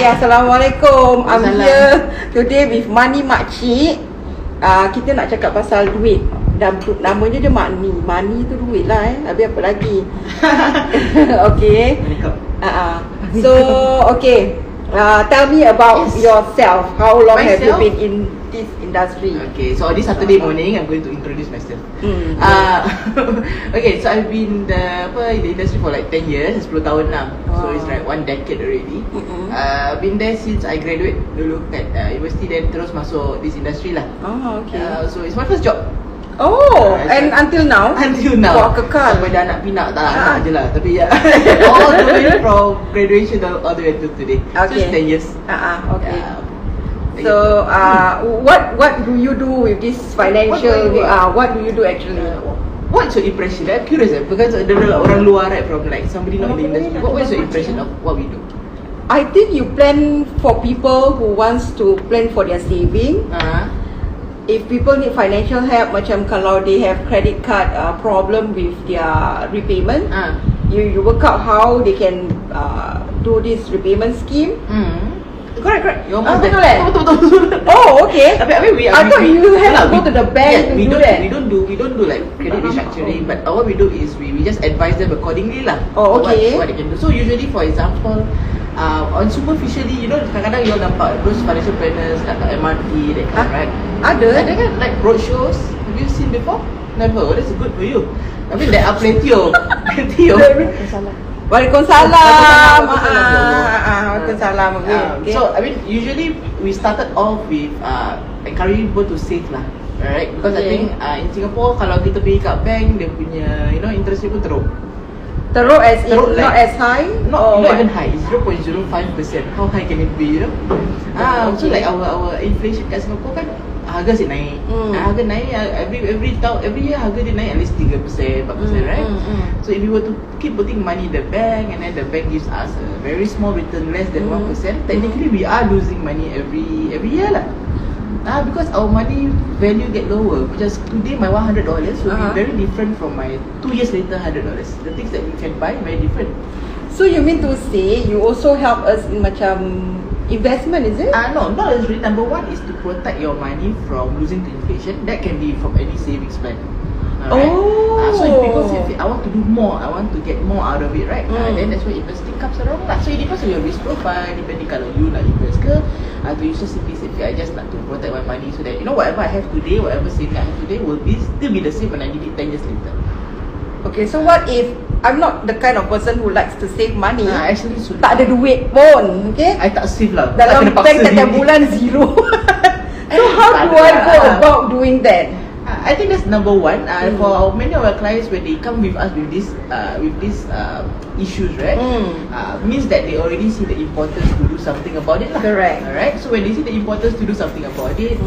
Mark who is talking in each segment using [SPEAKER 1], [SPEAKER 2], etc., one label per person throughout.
[SPEAKER 1] Okay, Assalamualaikum. I'm here today with MoneyMakcik. Kita nak cakap pasal duit. Dan namanya je money. Money tu duit lah Habis apa lagi? Okay. So, okay. Tell me about yourself. How long have you been in this industry?
[SPEAKER 2] Okay, so this Saturday morning, I'm going to introduce myself. Okay, so I've been in the industry for like 10 years, 10 tahun lah. So it's like 1 decade already. Been there since I graduate dulu kat university, then terus masuk this industry lah.
[SPEAKER 1] Okay.
[SPEAKER 2] So it's my first job.
[SPEAKER 1] And until now?
[SPEAKER 2] Until now.
[SPEAKER 1] Wah, kekal.
[SPEAKER 2] Sampai dah nak pinak tak anak je lah. Tapi ya, all the way from graduation all the way to today. So it's 10 years.
[SPEAKER 1] Okay. So, what do you do with this financial? What do you do actually?
[SPEAKER 2] What's your impression? I'm curious because ada orang luar, right, from like somebody not in the industry. What is your impression of what we do?
[SPEAKER 1] I think you plan for people who wants to plan for their saving. If people need financial help, macam kalau they have credit card problem with their repayment, you work out how they can do this repayment scheme. Correct. Betul. Okay. I thought you have to go to the bank to do that.
[SPEAKER 2] We don't do like credit restructuring, but what we do is we just advise them accordingly lah.
[SPEAKER 1] Okay.
[SPEAKER 2] What they can do. So usually, for example, on superficially, you know, kadang-kadang you all nampak those financial planners kat MRT, that kind, right?
[SPEAKER 1] Ada
[SPEAKER 2] kan, like roadshows. Have you seen before? Never. Oh, that's good for you. I mean, there are plenty of.
[SPEAKER 1] Waalaikumsalam. Waalaikumsalam. Okay.
[SPEAKER 2] So, I mean, usually we started off with encouraging people to save lah. Alright? Because I think in Singapore, kalau kita pergi kat bank, dia punya, you know, interest rate pun teruk.
[SPEAKER 1] Teruk as in
[SPEAKER 2] like,
[SPEAKER 1] not as high?
[SPEAKER 2] Not even high. It's 0.05%. How high can it be, you know? So like our inflation kat Singapore kan, harga asyik naik. Harga naik every year harga dia naik at least 3%, 4%, right? So if you were to keep putting money in the bank and then the bank gives us a very small return, less than 1%, technically we are losing money every year lah. Because our money value get lower. Because today my $100 will be very different from my 2 years later $100. The things that we can buy very different.
[SPEAKER 1] So you mean to say you also help us in macam investment, is it?
[SPEAKER 2] No, not necessarily. Number one is to protect your money from losing to inflation. That can be from any savings plan. So if people say, I want to do more, I want to get more out of it, right? Then that's where investing comes around lah. So it depends on your risk profile, depending kalau you nak invest ke, atau you just simply say, I just nak to protect my money so that, you know, whatever I have today, whatever saving I have today will still be the same when I need it 10 years later.
[SPEAKER 1] Okay, so what if I'm not the kind of person who likes to save money?
[SPEAKER 2] Actually,
[SPEAKER 1] tak ada duit pun, okay?
[SPEAKER 2] I tak save lah.
[SPEAKER 1] Dalam bank setiap bulan zero. So how do I go about doing that?
[SPEAKER 2] I think that's number one. For many of our clients, when they come with us with this issues, right? Means that they already see the importance to do something about it lah.
[SPEAKER 1] Correct.
[SPEAKER 2] Alright. So when they see the importance to do something about it,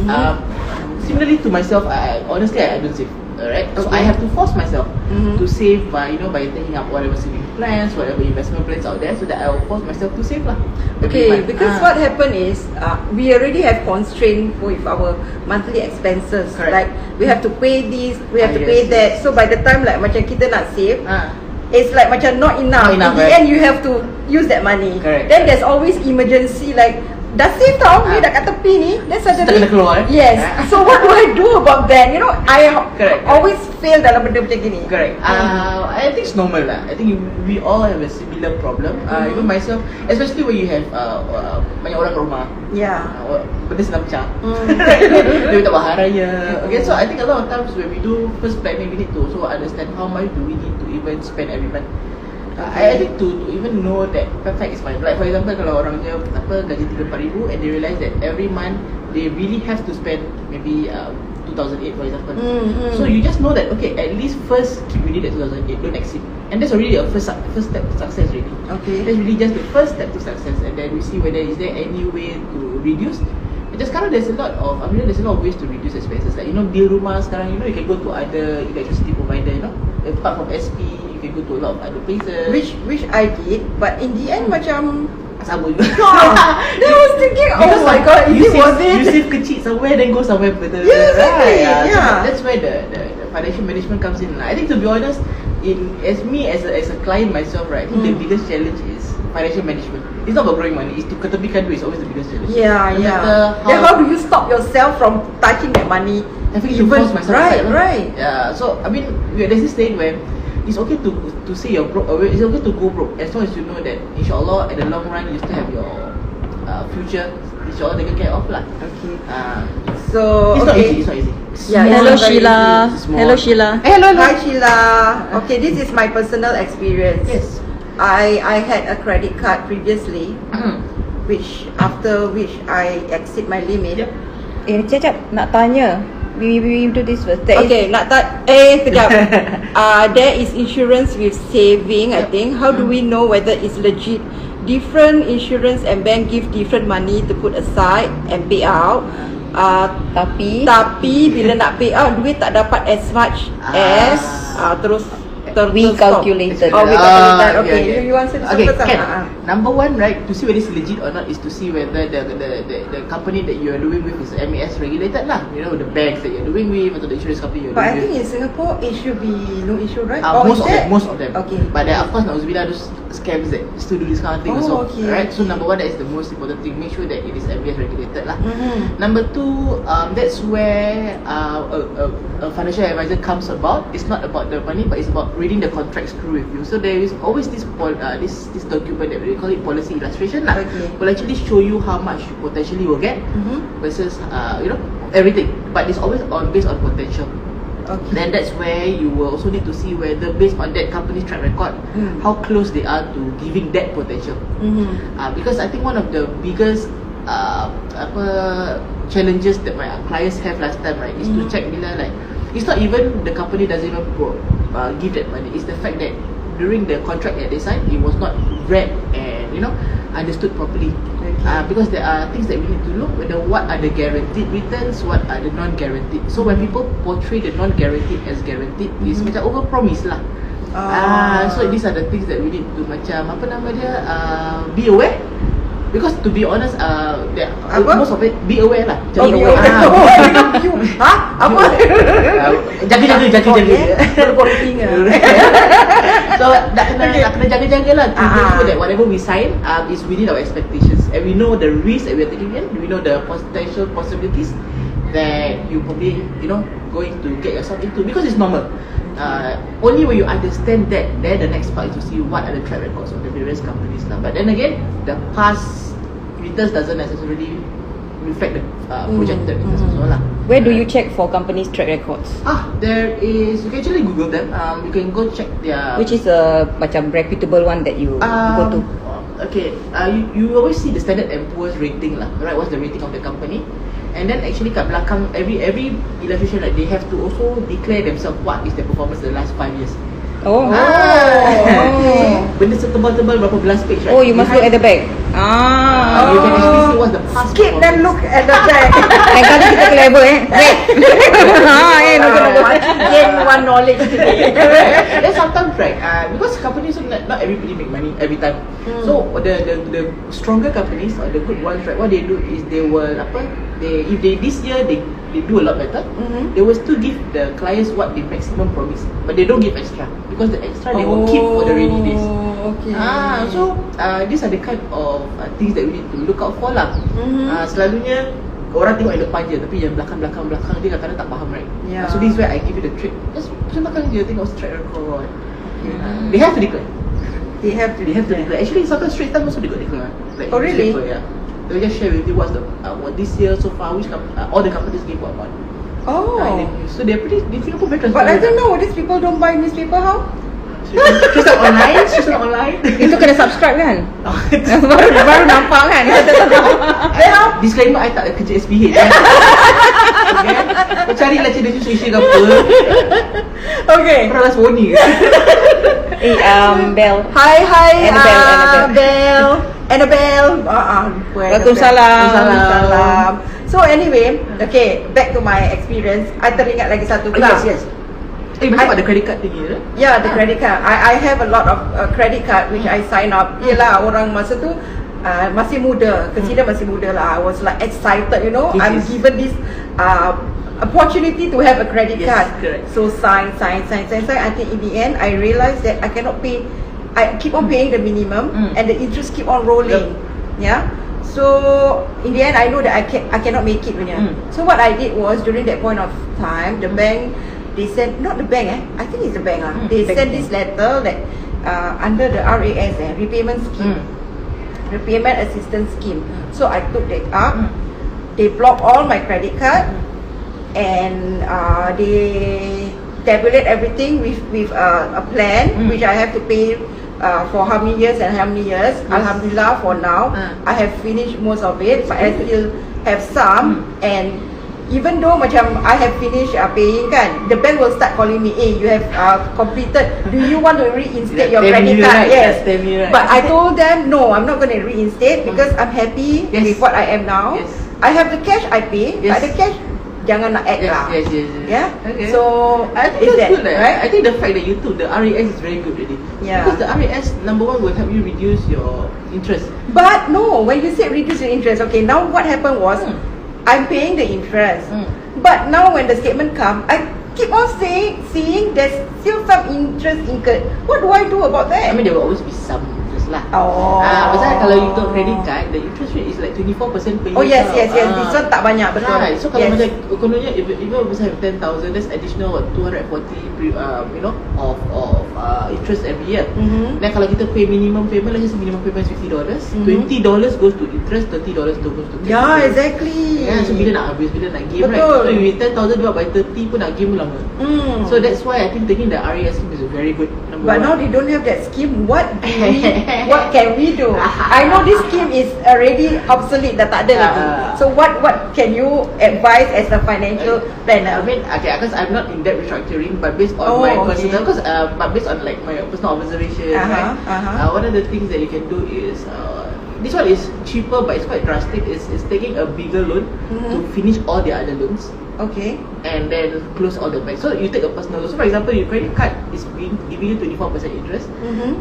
[SPEAKER 2] similarly to myself, honestly I don't save. Alright. So I have to force myself to save by taking up whatever saving plans, whatever investment plans out there, so that I will force myself to save lah.
[SPEAKER 1] Okay, because what happened is we already have constraint with our monthly expenses.
[SPEAKER 2] Correct.
[SPEAKER 1] Like we have to pay this, we have to pay that. So by the time like macam kita nak save, it's like macam not enough. In the end, you have to use that money.
[SPEAKER 2] Correct.
[SPEAKER 1] Then there's always emergency like dah save tau, ni dah kat tepi ni, then suddenly
[SPEAKER 2] keluar.
[SPEAKER 1] Yes. So what do I do about that? You know, I always fail dalam benda macam gini.
[SPEAKER 2] Correct. I think it's normal lah. I think we all have a similar problem. Even myself, especially when you have banyak orang kat rumah.
[SPEAKER 1] Yeah.
[SPEAKER 2] Benda senang pecah. Dia tak buat hari raya. Okay, so I think a lot of times when we do first planning, we need to also understand how much do we need to even spend every month. I think to even know that perfect is fine. Like for example, kalau orang dia gaji 3-4 ribu and they realize that every month they really have to spend maybe 2008 for example. So you just know that okay, at least first keep within that 2008, don't exceed. And that's already a first step to success already.
[SPEAKER 1] Okay.
[SPEAKER 2] That's really just the first step to success, and then we see whether is there any way to reduce. Because sekarang there's a lot of ways to reduce expenses. Like, you know, bill rumah sekarang, you know, you can go to other electricity provider, you know, apart from SP, you can go to a lot of other places.
[SPEAKER 1] Which I did, but in the end macam
[SPEAKER 2] sama juga.
[SPEAKER 1] Then I was thinking, oh my god, is it worth it?
[SPEAKER 2] You save kecil somewhere, then go somewhere further.
[SPEAKER 1] Yeah, exactly.
[SPEAKER 2] So that's where the financial management comes in. I think to be honest, as a client myself, right, I think the biggest challenge is financial management. It's not about growing money. It's to ketepikan duit is always the biggest challenge.
[SPEAKER 1] Yeah,
[SPEAKER 2] No
[SPEAKER 1] yeah.
[SPEAKER 2] matter
[SPEAKER 1] Then how do you stop yourself from touching that money?
[SPEAKER 2] I think to force myself
[SPEAKER 1] right,
[SPEAKER 2] aside,
[SPEAKER 1] right.
[SPEAKER 2] Yeah. So I mean, there's this saying where it's okay to say you're broke. It's okay to go broke as long as you know that inshallah at the long run you still have your future inshallah taken care of lah.
[SPEAKER 1] Okay.
[SPEAKER 2] So it's not easy. It's not easy.
[SPEAKER 1] Yeah, it's
[SPEAKER 3] Hello
[SPEAKER 1] not very
[SPEAKER 3] Sheila.
[SPEAKER 1] easy.
[SPEAKER 3] Hello Sheila.
[SPEAKER 2] Hello.
[SPEAKER 1] Hi Sheila. Okay, this is my personal experience.
[SPEAKER 2] Yes.
[SPEAKER 1] I had a credit card previously, which I exceed my limit.
[SPEAKER 2] Yep.
[SPEAKER 3] Cecap nak tanya. We do this first.
[SPEAKER 1] Okay, kejap. There is insurance with saving, I think. How do we know whether it's legit? Different insurance and bank give different money to put aside and pay out. Tapi bila nak pay out, duit tak dapat as much as terus
[SPEAKER 3] we calculated.
[SPEAKER 1] We calculated. Okay,
[SPEAKER 2] yeah.
[SPEAKER 1] you answer this
[SPEAKER 2] Okay,
[SPEAKER 1] first.
[SPEAKER 2] can. Number one, right, to see whether it's legit or not is to see whether the company that you are doing with is MAS regulated lah. You know, the banks that you're doing with or the insurance company you're
[SPEAKER 1] But I
[SPEAKER 2] doing
[SPEAKER 1] think
[SPEAKER 2] with.
[SPEAKER 1] in Singapore it should be no issue, right?
[SPEAKER 2] Most of them.
[SPEAKER 1] Okay.
[SPEAKER 2] But there are, of course, nauzubillah, those scams that still do this kind of thing also.
[SPEAKER 1] Okay.
[SPEAKER 2] Right? So number one, that is the most important thing. Make sure that it is MAS regulated lah.
[SPEAKER 1] Mm-hmm.
[SPEAKER 2] Number two, that's where a financial advisor comes about. It's not about the money, but it's about reading the contracts through with you. So there is always this document that we call it policy illustration lah.
[SPEAKER 1] Okay.
[SPEAKER 2] Will actually show you how much you potentially will get versus everything. But it's always based on potential.
[SPEAKER 1] Okay.
[SPEAKER 2] Then that's where you will also need to see whether based on that company's track record, how close they are to giving that potential. Because I think one of the biggest challenges that my clients have last time, right, is to check bila like it's not even the company doesn't even give that money. It's the fact that during the contract that they signed, it was not read and understood properly. Because there are things that we need to look whether what are the guaranteed returns, what are the non-guaranteed. So when people portray the non-guaranteed as guaranteed, it's macam overpromise lah. So these are the things that we need to macam be aware. Because to be honest, most of it be aware lah.
[SPEAKER 1] Be aware. Apa?
[SPEAKER 2] Jaga.
[SPEAKER 1] Reporting.
[SPEAKER 2] So nak kena jaga-jaga lah to make sure that whatever we sign is within our expectations, and we know the risk that we are taking in. We know the potential possibilities that you probably going to get yourself into, because it's normal. Only when you understand that, then the next part is to see what are the track records of the various companies lah. But then again, the past returns doesn't necessarily reflect the projected returns also lah.
[SPEAKER 3] Where do you check for companies' track records?
[SPEAKER 2] There is, you can actually Google them. You can go check their
[SPEAKER 3] Which is a macam reputable one that you go to?
[SPEAKER 2] Okay, you always see the Standard & Poor's rating lah, right? What's the rating of the company? And then actually kat belakang every illustration, like they have to also declare themselves what is their performance the last 5 years. Benda setebal-tebal berapa belas page, right?
[SPEAKER 3] Oh, you must look at the back.
[SPEAKER 2] You can actually see what's the past
[SPEAKER 1] Skip then look at the back.
[SPEAKER 3] Lain kali kita clever
[SPEAKER 1] Gain one knowledge today.
[SPEAKER 2] Then sometimes, right, because companies not everybody make money every time. So the stronger companies or the good ones, right, what they do is they will if they this year they do a lot better, they will still give the clients what the maximum promise, but they don't give extra, because the extra they will keep for the rainy days.
[SPEAKER 1] Okay.
[SPEAKER 2] So these are the kind of things that we need to look out for lah. Selalunya orang tengok yang depan je, tapi yang belakang dia kadang-kadang tak faham, right?
[SPEAKER 1] Yeah.
[SPEAKER 2] So this is where I give you the trick. Just pasal belakang je, tengok track record. They have to declare. They have to declare. Actually, sometimes Straits Times also they got declare. Like,
[SPEAKER 1] really?
[SPEAKER 2] Yeah. They will just share with you what's the what this year so far, which all the companies gave what amount. So they're pretty. They Singapore very transparent.
[SPEAKER 1] But I don't know, these people don't buy newspaper how?
[SPEAKER 2] She's not online.
[SPEAKER 3] Itu kena subscribe kan? baru nampak kan?
[SPEAKER 2] Disclaimer, I tak kerja SPH. Okay? Kau carilah cerita susu ke apa.
[SPEAKER 1] Okay.
[SPEAKER 2] Pernah last warning.
[SPEAKER 3] Bel.
[SPEAKER 1] Hi,
[SPEAKER 3] Annabelle.
[SPEAKER 1] Annabelle.
[SPEAKER 3] Waalaikumsalam.
[SPEAKER 1] So anyway, okay, back to my experience. I teringat lagi satu kelas.
[SPEAKER 2] Yes. Macam ada credit card tinggi ke?
[SPEAKER 1] Yeah, the credit card. I have a lot of credit card which I sign up. Yelah, orang masa tu masih muda, consider masih muda lah. I was like excited, I'm given this opportunity to have a credit card.
[SPEAKER 2] Correct.
[SPEAKER 1] So sign. Until in the end, I realized that I cannot pay I keep on paying the minimum and the interest keep on rolling. Yeah. So in the end, I know that I cannot make it. So what I did was, during that point of time, the bank, they sent, not the bank, I think it's the bank. They sent this letter that under the RAS, repayment scheme, repayment assistance scheme. So I took that up. They blocked all my credit card, and they tabulate everything with a plan which I have to pay for how many years and how many years. Alhamdulillah, for now I have finished most of it, but I still have some. And even though macam I have finished paying kan, the bank will start calling me, hey, you have completed, do you want to reinstate your credit card? Yes. But I told them, no, I'm not going to reinstate because I'm happy with what I am now. I have the cash, I pay, but the cash jangan nak act lah. Yeah. Okay. So
[SPEAKER 2] I think that's good, right? I think the fact that you took the RAS is very good already. Yeah. Because the RAS, number one, will help you reduce your interest.
[SPEAKER 1] But no, when you said reduce your interest, okay, now what happened was, I'm paying the interest. But now when the statement come, I keep on seeing there's still some interest incurred. What do I do about that?
[SPEAKER 2] I mean, there will always be some interest lah. Pasal kalau you took credit card, the interest rate is like 24% per year.
[SPEAKER 1] Oh yes. This one tak banyak, betul.
[SPEAKER 2] Right. So kalau macam kononnya, if you have 10,000, there's additional 240 of interest every year. Then kalau kita pay minimum payment, let's just minimum payment is $50. $20 goes to interest, $30 goes to capital.
[SPEAKER 1] Yeah, exactly.
[SPEAKER 2] So bila nak habis, bila nak game, right? So if 10,000 divided by 30 pun nak game lama. So that's why I think taking the RAS scheme is very good.
[SPEAKER 1] But now they don't have that scheme. What can we do? I know this scheme is already obsolete, dah tak ada lagi. So what can you advise as a financial planner?
[SPEAKER 2] I mean, okay, because I'm not in debt restructuring, but based on my personal, but based on like my personal observation, right? One of the things that you can do is this one is cheaper, but it's quite drastic. Is taking a bigger loan to finish all the other loans.
[SPEAKER 1] Okay.
[SPEAKER 2] And then close all the banks. So you take a personal loan. So for example, your credit card is giving you 24% interest.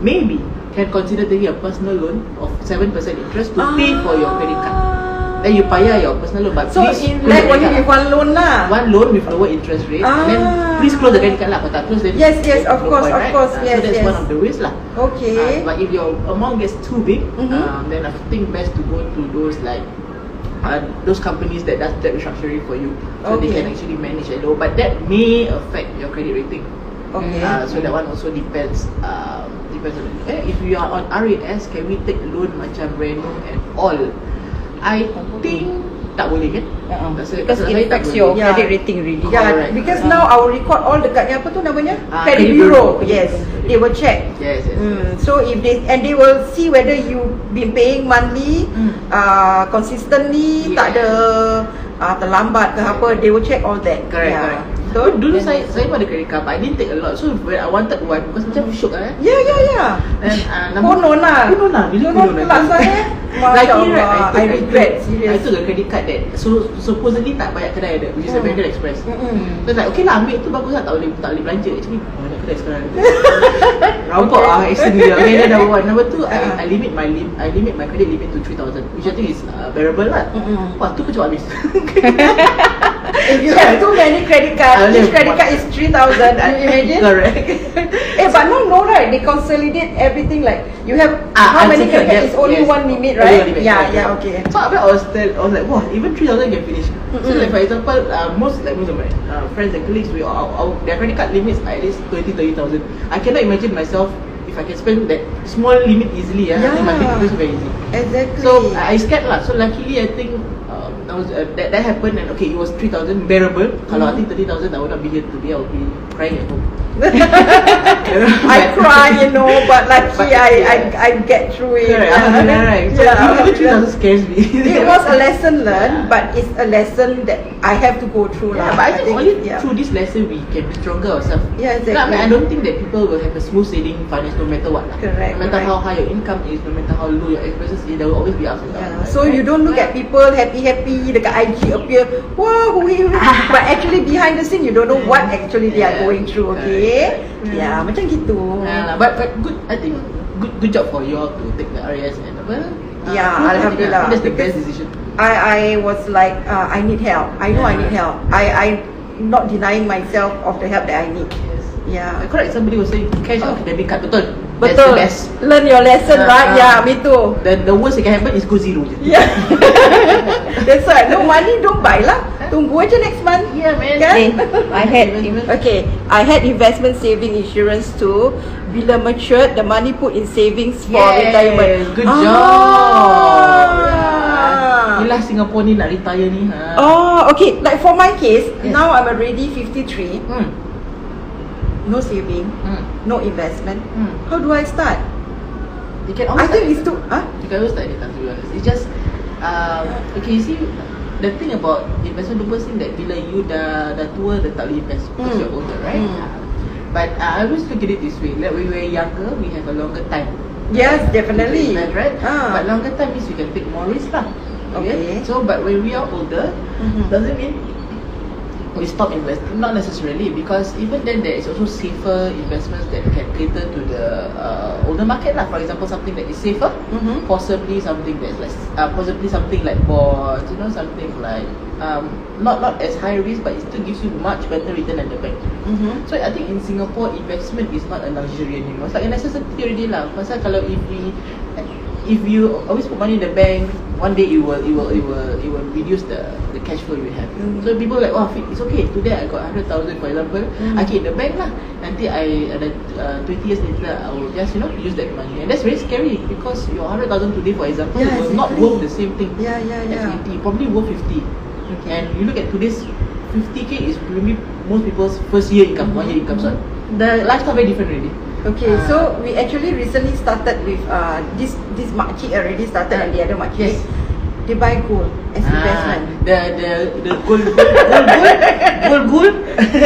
[SPEAKER 2] Maybe can consider taking a personal loan of 7% interest to pay for your credit card. Then you pay your personal loan. But
[SPEAKER 1] so
[SPEAKER 2] please
[SPEAKER 1] like only with one loan lah.
[SPEAKER 2] One loan with lower interest rate. And then please close the credit card lah. Kalau tak close, then
[SPEAKER 1] yes, of course.
[SPEAKER 2] So that's one of the ways lah.
[SPEAKER 1] Okay.
[SPEAKER 2] But if your amount gets too big, then I think best to go to those like those companies that does debt restructuring for you, so they can actually manage a loan. But that may affect your credit rating.
[SPEAKER 1] Okay.
[SPEAKER 2] So that one also depends. Depends on if you are on RAS, can we take loan macam reno and all? I think tak boleh kan?
[SPEAKER 3] Because it affects your credit rating really.
[SPEAKER 1] Yeah, because now our record all dekatnya apa tu namanya? Credit bureau. Yes, they will check.
[SPEAKER 2] Yes.
[SPEAKER 1] So if they will see whether you been paying monthly, consistently, tak ada terlambat ke apa, they will check all that.
[SPEAKER 2] Correct. So dulu saya pun ada credit card, but I didn't take a lot. So when I wanted one, because macam syok kan?
[SPEAKER 1] Yeah.
[SPEAKER 2] And
[SPEAKER 1] konon lah. Kelas saya. Masya Allah, I regret.
[SPEAKER 2] I took a credit card that supposedly tak banyak kedai ada, which is American Express. So it's like, okay lah, ambil tu bagus lah, tak boleh belanja. Actually banyak kedai sekarang. Rampok accident dia. Okay, then number two, I limit my credit limit to 3,000, which I think is bearable lah. Wah, tu pun cepat habis.
[SPEAKER 1] If you have too many credit cards, each credit card is 3,000. Can you imagine?
[SPEAKER 2] Correct.
[SPEAKER 1] But no, right? They consolidate everything. Like you have how many credit cards? It's only one limit, right? Yeah. Okay.
[SPEAKER 2] So I was like, wow, even 3,000 can finish. So like for example, most of my friends and colleagues, their credit card limits are at least 20,000-30,000. I cannot imagine myself if I can spend that small limit easily. I think my credit is very easy.
[SPEAKER 1] Exactly.
[SPEAKER 2] So I scared lah. So luckily I think that happened, and okay, it was 3,000 bearable. Kalau I think 30,000, I would not be here today. I would be crying at home.
[SPEAKER 1] I cry, but lucky I get through it.
[SPEAKER 2] Right. So even 3,000 scares me.
[SPEAKER 1] It was a lesson learned, but it's a lesson that I have to go through.
[SPEAKER 2] But I think only through this lesson we can be stronger ourselves.
[SPEAKER 1] Yeah, exactly.
[SPEAKER 2] I don't think that people will have a smooth sailing finance no matter what.
[SPEAKER 1] Correct.
[SPEAKER 2] No matter how high your income is, no matter how low your expenses is, there will always be ups and downs.
[SPEAKER 1] So you don't look at people happy dekat IG appear, wow, but actually behind the scene you don't know what actually they are going through. Okay. Yeah, macam gitu.
[SPEAKER 2] But good, I think good job for you all to take the RAS and
[SPEAKER 1] Alhamdulillah.
[SPEAKER 2] That's the best decision.
[SPEAKER 1] I was like, I need help. I know I need help. I'm not denying myself of the help that I need.
[SPEAKER 2] Yeah. Correct. Somebody was saying cash or debit card. Betul. That's
[SPEAKER 1] Betul.
[SPEAKER 2] the best.
[SPEAKER 1] Learn your lesson, right? Yeah, me too.
[SPEAKER 2] The worst that can happen is go zero.
[SPEAKER 1] Yeah. That's why. No money, don't buy lah. Tunggu aja next month.
[SPEAKER 2] Yeah, man.
[SPEAKER 1] Kan?
[SPEAKER 3] I had
[SPEAKER 1] Okay, I had investment saving insurance too. Bila matured, the money put in savings for retirement.
[SPEAKER 2] Good job. Inilah Singapore ni nak retire ni.
[SPEAKER 1] Oh, okay. Like for my case, now I'm already 53. No saving, no investment. How do I start?
[SPEAKER 2] You can
[SPEAKER 1] I
[SPEAKER 2] always
[SPEAKER 1] think it's too.
[SPEAKER 2] You can always start anytime, to be honest. It's just okay, you see, the thing about investment, people think that bila you dah tua, dah tak boleh invest because you're older, right? But I always look at it this way, like when we're younger, we have a longer time.
[SPEAKER 1] Yes, definitely.
[SPEAKER 2] To invest, right? But longer time means we can take more risk lah. Okay. So, but when we are older, doesn't mean we stop investing. Not necessarily, because even then there is also safer investments that can cater to the older market lah. For example, something that is safer, possibly something that's less, possibly something like bonds. You know, something like not as high risk, but it still gives you much better return than the bank. So I think in Singapore, investment is not a luxury anymore. It's like a necessity already lah. Pasal kalau if you always put money in the bank, one day it will reduce the cash flow you have. So people like, oh, it's okay. Today I got 100,000, for example. I keep in the bank lah. Nanti 20 years later, I will just use that money, and that's very scary because your 100,000 today, for example, will not worth the same thing. As 80, probably worth 50. And you look at today's 50k is maybe most people's first year income, 1 year income. So the lifestyle very different already.
[SPEAKER 1] Okay, so we actually recently started with this Makcik already started and the other Makcik. They buy gold as investment.
[SPEAKER 2] The gold.
[SPEAKER 1] They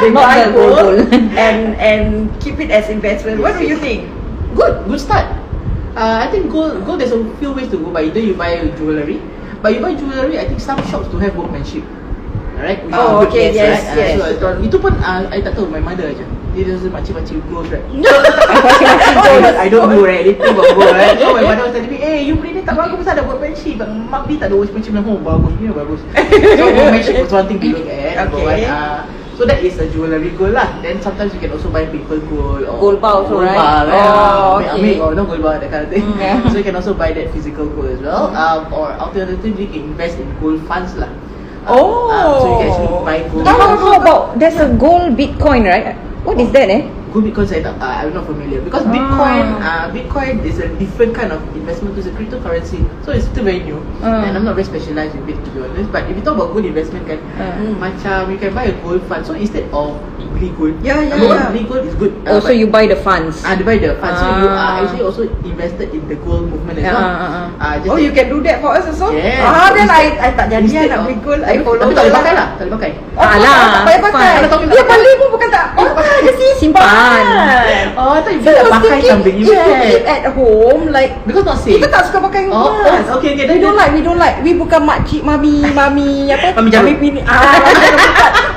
[SPEAKER 1] buy gold and keep it as investment. What do you think?
[SPEAKER 2] Good start. I think gold. There's a few ways to go by. Either you buy jewelry, but you buy jewelry, I think some shops to have workmanship. Alright.
[SPEAKER 1] Oh, okay. Yes.
[SPEAKER 2] So, itu pun I tak tahu, my mother aja. Dia just makcik gold, right? I don't know, right? Anything about gold, right? So my mother was telling me, you beli ni tak bagus pasal ada workmanship. Mak ni tak ada workmanship. Bagus, ni bagus. So workmanship was one thing to look at.
[SPEAKER 1] Okay.
[SPEAKER 2] So that is a jewelry gold lah. Then sometimes you can also buy paper gold or
[SPEAKER 1] gold bar also, right?
[SPEAKER 2] Oh, okay. Gold bar, that kind of thing. So you can also buy that physical gold as well. Or alternatively, you can invest in gold funds lah. So you can actually buy gold.
[SPEAKER 3] How about there's a gold Bitcoin, right? What is that,
[SPEAKER 2] Gold Bitcoin I'm not familiar because Bitcoin is a different kind of investment. It's a cryptocurrency, so it's still very new, and I'm not very specialized in it, to be honest. But if you talk about gold investment, macam you can buy a gold fund. So instead of beli gold, beli gold is good.
[SPEAKER 3] So you buy the funds.
[SPEAKER 2] They buy the funds. So you are actually also invested in the gold movement as well.
[SPEAKER 1] You can do that for us also.
[SPEAKER 2] Yes.
[SPEAKER 1] Then I tak jadi nak beli gold. I follow.
[SPEAKER 2] Tapi tak boleh pakai lah. Tak boleh pakai.
[SPEAKER 1] Tak payah pakai. Dia beli pun bukan tak.
[SPEAKER 3] Simpan.
[SPEAKER 2] I thought you tak pakai something.
[SPEAKER 1] If you keep at home, like
[SPEAKER 2] because not safe.
[SPEAKER 1] kita tak suka pakai emas.
[SPEAKER 2] Okay.
[SPEAKER 1] We don't like. We bukan makcik, mami apa?
[SPEAKER 2] Mami jarum.
[SPEAKER 1] Pini.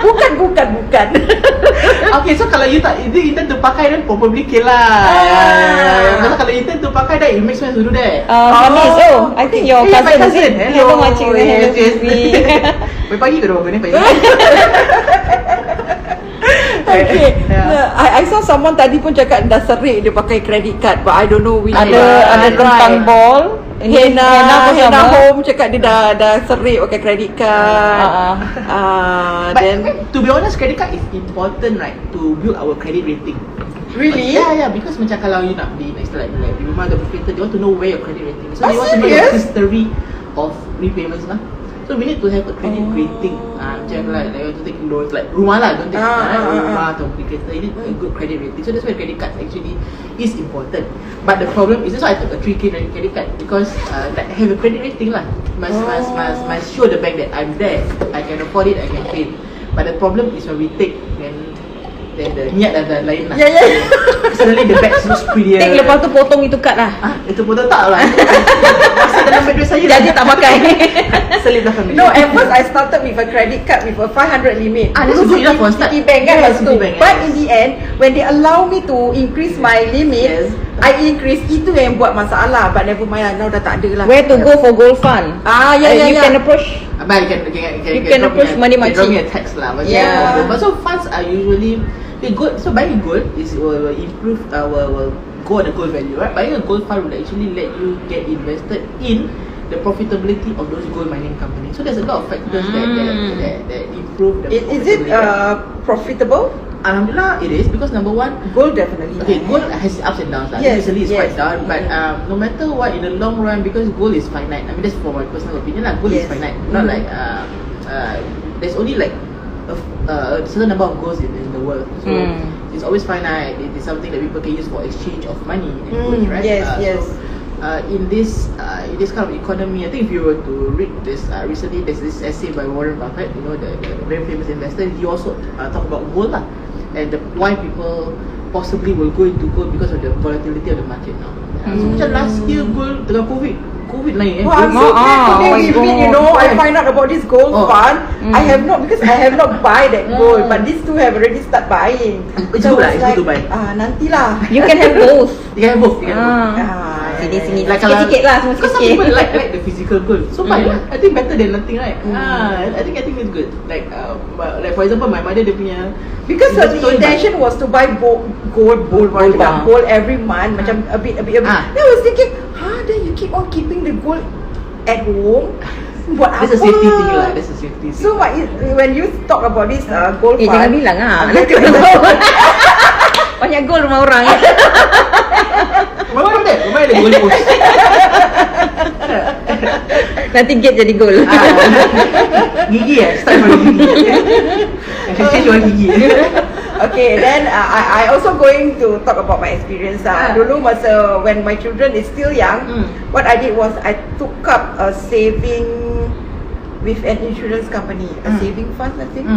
[SPEAKER 1] Bukan.
[SPEAKER 2] Okay, so kalau you intend to pakai, then probably okay lah. Kalau you intend to pakai, then it makes sense to do that.
[SPEAKER 3] I think your cousin is it?
[SPEAKER 2] Hello,
[SPEAKER 3] Makcik.
[SPEAKER 2] Pagi ke dua ni?
[SPEAKER 1] Okay. I saw someone tadi pun cakap dah serik dia pakai credit card, but I don't know which
[SPEAKER 3] Ada tentang ball.
[SPEAKER 1] Hena home cakap dia dah serik pakai credit card.
[SPEAKER 2] But to be honest, credit card is important, right, to build our credit rating.
[SPEAKER 1] Really?
[SPEAKER 2] Yeah, because macam kalau you nak beli next like rumah dah berkaitan, they want to know where your credit rating is. So they want to know your history of repayments lah. So we need to have a credit rating. Macam like you want to take loans, like rumah lah, don't take rumah atau beli kereta. You need a good credit rating. So that's why credit card actually is important. But the problem is, that's why I took a 3K credit card, because like have a credit rating lah. Must show the bank that I'm there, I can afford it, I can pay. But the problem is when we take, then the niat dah lain lah. Suddenly the bag looks prettier.
[SPEAKER 3] Take lepas tu potong itu kad lah.
[SPEAKER 2] Itu potong tak lah. Masih dalam beg duit saya.
[SPEAKER 3] Jadi tak pakai.
[SPEAKER 2] Selip belakang ni.
[SPEAKER 1] No, at first I started with a credit card with a 500 limit.
[SPEAKER 2] That's good enough for start.
[SPEAKER 1] Citibank kan lepas tu.
[SPEAKER 2] Citibank,
[SPEAKER 1] But in the end, when they allow me to increase my limit, I increase, itu yang buat masalah. But never mind lah, now dah tak ada lah.
[SPEAKER 3] Where to go for gold fund? You can approach.
[SPEAKER 2] You
[SPEAKER 3] can approach MoneyMakcik.
[SPEAKER 2] Drop me a text lah. But so funds are usually Okay, gold. So buying gold will improve will go on the gold value, right? Buying a gold fund will actually let you get invested in the profitability of those gold mining companies. So there's a lot of factors that improve the
[SPEAKER 1] Is
[SPEAKER 2] profitability.
[SPEAKER 1] it profitable?
[SPEAKER 2] Alhamdulillah, it is, because number one,
[SPEAKER 1] Gold definitely.
[SPEAKER 2] okay, gold has ups and downs.
[SPEAKER 1] Yes,
[SPEAKER 2] Recently it's
[SPEAKER 1] yes.
[SPEAKER 2] quite down, but no matter what, in the long run, because gold is finite. I mean, that's for my personal opinion. Gold is
[SPEAKER 1] Yes.
[SPEAKER 2] finite. Not like there's only like a certain number of golds in the world. So it's always finite. It is something that people can use for exchange of money and goods, right?
[SPEAKER 1] Yes, yes.
[SPEAKER 2] In this kind of economy, I think if you were to read this recently, there's this essay by Warren Buffett, you know, the very famous investor. He also talked about gold lah, and why people possibly will go into gold because of the volatility of the market now. So macam last year gold tengah COVID naik.
[SPEAKER 1] Well, I'm so glad today we meet, you know, I find out about this gold fund. I have not buy that gold, but these two have already start buying.
[SPEAKER 2] It's good lah, it's good to buy.
[SPEAKER 1] Nantilah.
[SPEAKER 3] You can have both.
[SPEAKER 2] You can have both.
[SPEAKER 3] Sini
[SPEAKER 2] Like
[SPEAKER 3] sikit-sikit lah, semua
[SPEAKER 2] because some
[SPEAKER 3] sikit.
[SPEAKER 2] people like the physical gold. So buy lah. I think better than nothing, right? I think it's good. Like for example, my mother dia punya,
[SPEAKER 1] Because the intention was to buy gold every month, macam a bit. Then I was thinking, then you keep on keeping the gold at home. Buat apa?
[SPEAKER 2] That's a safety thing lah. That's a safety thing.
[SPEAKER 1] So when you talk about this gold fund,
[SPEAKER 3] Jangan bilang nanti banyak gold rumah orang.
[SPEAKER 2] Rumah ada gold post.
[SPEAKER 3] Nanti gate jadi gold.
[SPEAKER 2] Gigi start from gigi. Change one gigi.
[SPEAKER 1] Okay, then I also going to talk about my experience. Dulu masa when my children is still young, what I did was I took up a saving with an insurance company, a saving fund, I think,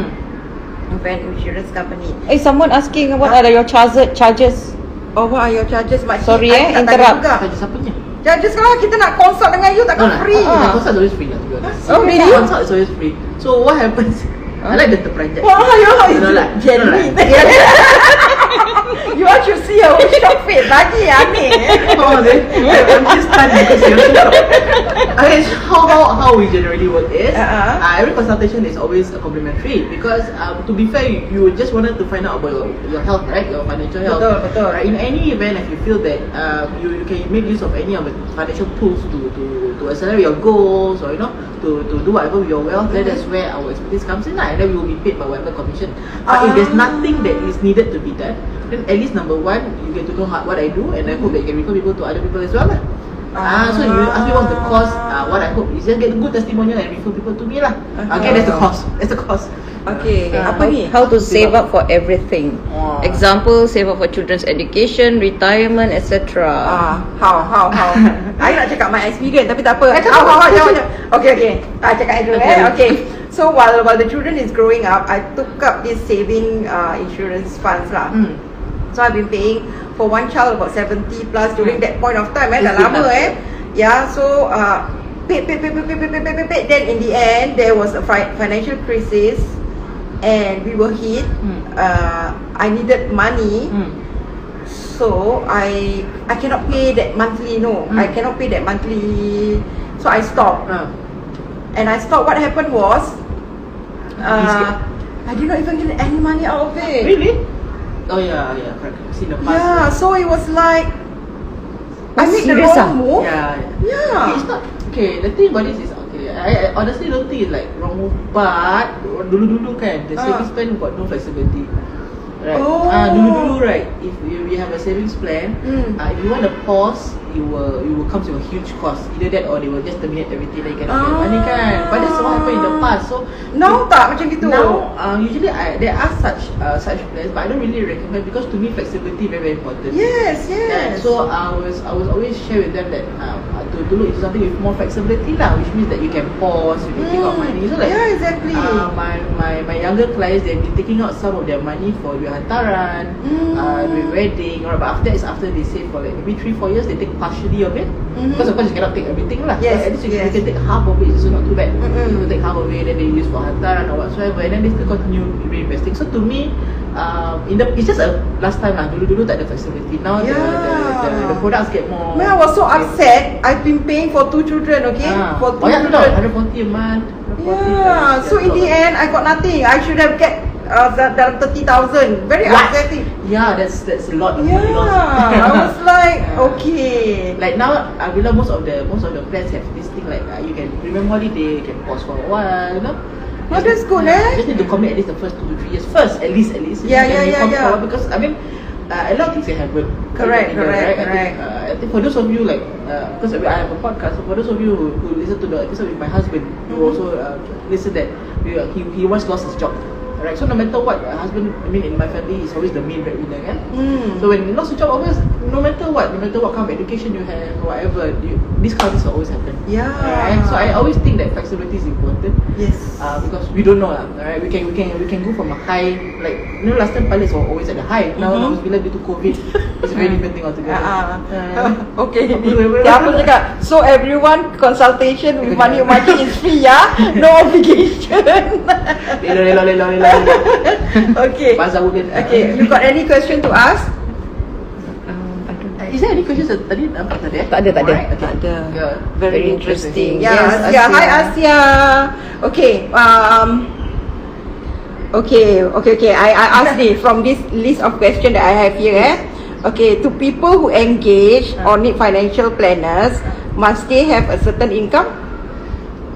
[SPEAKER 1] with an insurance company.
[SPEAKER 3] Someone asking what are your charges?
[SPEAKER 1] Oh, what are your charges? Makcik,
[SPEAKER 3] Sorry,
[SPEAKER 1] I tak tanya
[SPEAKER 3] interrupt.
[SPEAKER 1] juga.
[SPEAKER 2] Charges apanya?
[SPEAKER 1] Charges kalau kita nak consult dengan you takkan free.
[SPEAKER 2] Consult is always free lah, to be honest.
[SPEAKER 3] Oh, really?
[SPEAKER 2] Consult is always free. So what happens? I like the terperanjat.
[SPEAKER 1] Wah, you
[SPEAKER 2] No lah,
[SPEAKER 1] genuine. You all should see her shock face lagi ni.
[SPEAKER 2] I'm just stunned because you're shocked. Okay, so how we generally work is every consultation is always complimentary because to be fair, you just wanted to find out about your health, right? Your financial health.
[SPEAKER 1] Betul.
[SPEAKER 2] Right? In any event, if you feel that you can make use of any of the financial tools to accelerate your goals, or to do whatever with your wealth, then that's where our expertise comes in, and then we will be paid by whatever commission. But if there's nothing that is needed to be done, then at least number one, you get to know what I do, and I hope that you can refer people to other people as well lah. So you ask me what's the cost, what I hope is just get good testimonial and refer people to me lah. Okay, that's the cost.
[SPEAKER 1] Okay, apa ni?
[SPEAKER 3] How to save up for everything. Example, save up for children's education, retirement, etc.
[SPEAKER 1] How? I nak cakap my experience tapi tak apa. How? Okay. Cakap dulu Okay. So while the children is growing up, I took up this saving insurance funds lah. So I've been paying for one child about 70 plus during that point of time. Dah lama Yeah, so pay. Then in the end, there was a financial crisis, and we were hit. I needed money, so I cannot pay that monthly. I cannot pay that monthly, so I stopped. And I stopped. What happened was, I did not even get any money out of it.
[SPEAKER 2] Really? Oh yeah, correct. I've seen the past.
[SPEAKER 1] Yeah, so it was like I made the wrong move.
[SPEAKER 2] Yeah.
[SPEAKER 1] Yeah.
[SPEAKER 2] Okay, it's not okay. The thing about this is I honestly don't think it's like wrong move, but dulu kan the savings plan got no flexibility. Right. Dulu right. If you have a savings plan, if you want to pause, it will come with a huge cost. Either that or they will just terminate everything. Then you cannot get money kan. But that's what happened in the past. So
[SPEAKER 1] now tak macam gitu.
[SPEAKER 2] Now usually there are such plans, but I don't really recommend because to me flexibility very important.
[SPEAKER 1] Yes.
[SPEAKER 2] And so I was always share with them that to look into something with more flexibility lah, which means that you can pause, you can take out money. So like
[SPEAKER 1] exactly.
[SPEAKER 2] My younger clients, they've been taking out some of their money for your hantaran, wedding, or but after they save for like maybe 3-4 years, they take partially of it. Because of course you cannot take everything lah.
[SPEAKER 1] Yes,
[SPEAKER 2] But at least you can take half of it, so not too bad. You take half of it, then they use for hantaran or whatsoever, and then they still continue reinvesting. So to me, it's just a last time lah. Dulu tak ada flexibility. Now the products get more.
[SPEAKER 1] Man, I was so upset. I've been paying for 2 children, okay? For 2 children.
[SPEAKER 2] 140 a month.
[SPEAKER 1] Yeah. So in the end, I got nothing. I should have dalam 30,000. Very upsetting.
[SPEAKER 2] Yeah, that's a lot.
[SPEAKER 1] Yeah, I was like, okay.
[SPEAKER 2] Like now, Bila most of the plans have this thing like you can premium holiday, you can pause for a while, you know.
[SPEAKER 1] Oh, that's good,
[SPEAKER 2] Just need to commit at least the first 2 to 3 years first, at least.
[SPEAKER 1] Yeah.
[SPEAKER 2] Because I mean, a lot of things can happen.
[SPEAKER 1] Correct.
[SPEAKER 2] I think for those of you like, because I have a podcast, so for those of you who listen to the episode with my husband, who also listen that he once lost his job. Right, so no matter what, husband, I mean in my family is always the main breadwinner, kan? So when you lost your job, always, no matter what kind of education you have, whatever, these kind of things will always happen.
[SPEAKER 1] Yeah.
[SPEAKER 2] Right? So I always think that flexibility is important.
[SPEAKER 1] Yes.
[SPEAKER 2] Because we don't know, right? We can go from a high, like last time pilots were always at the high. Now bila due to COVID, it's a very different thing altogether.
[SPEAKER 1] Okay. Apa cakap? So everyone consultation with MoneyMakcik is free, ya? No obligation.
[SPEAKER 2] Lelo.
[SPEAKER 1] Okay. Okay. You got any question to ask?
[SPEAKER 2] Is there any questions tadi?
[SPEAKER 3] Tak ada.
[SPEAKER 2] Yeah.
[SPEAKER 3] Very interesting.
[SPEAKER 1] Yeah, Asia. Hi Asia. Okay. Okay. I ask this from this list of questions that I have here. Okay, to people who engage or need financial planners, must they have a certain income?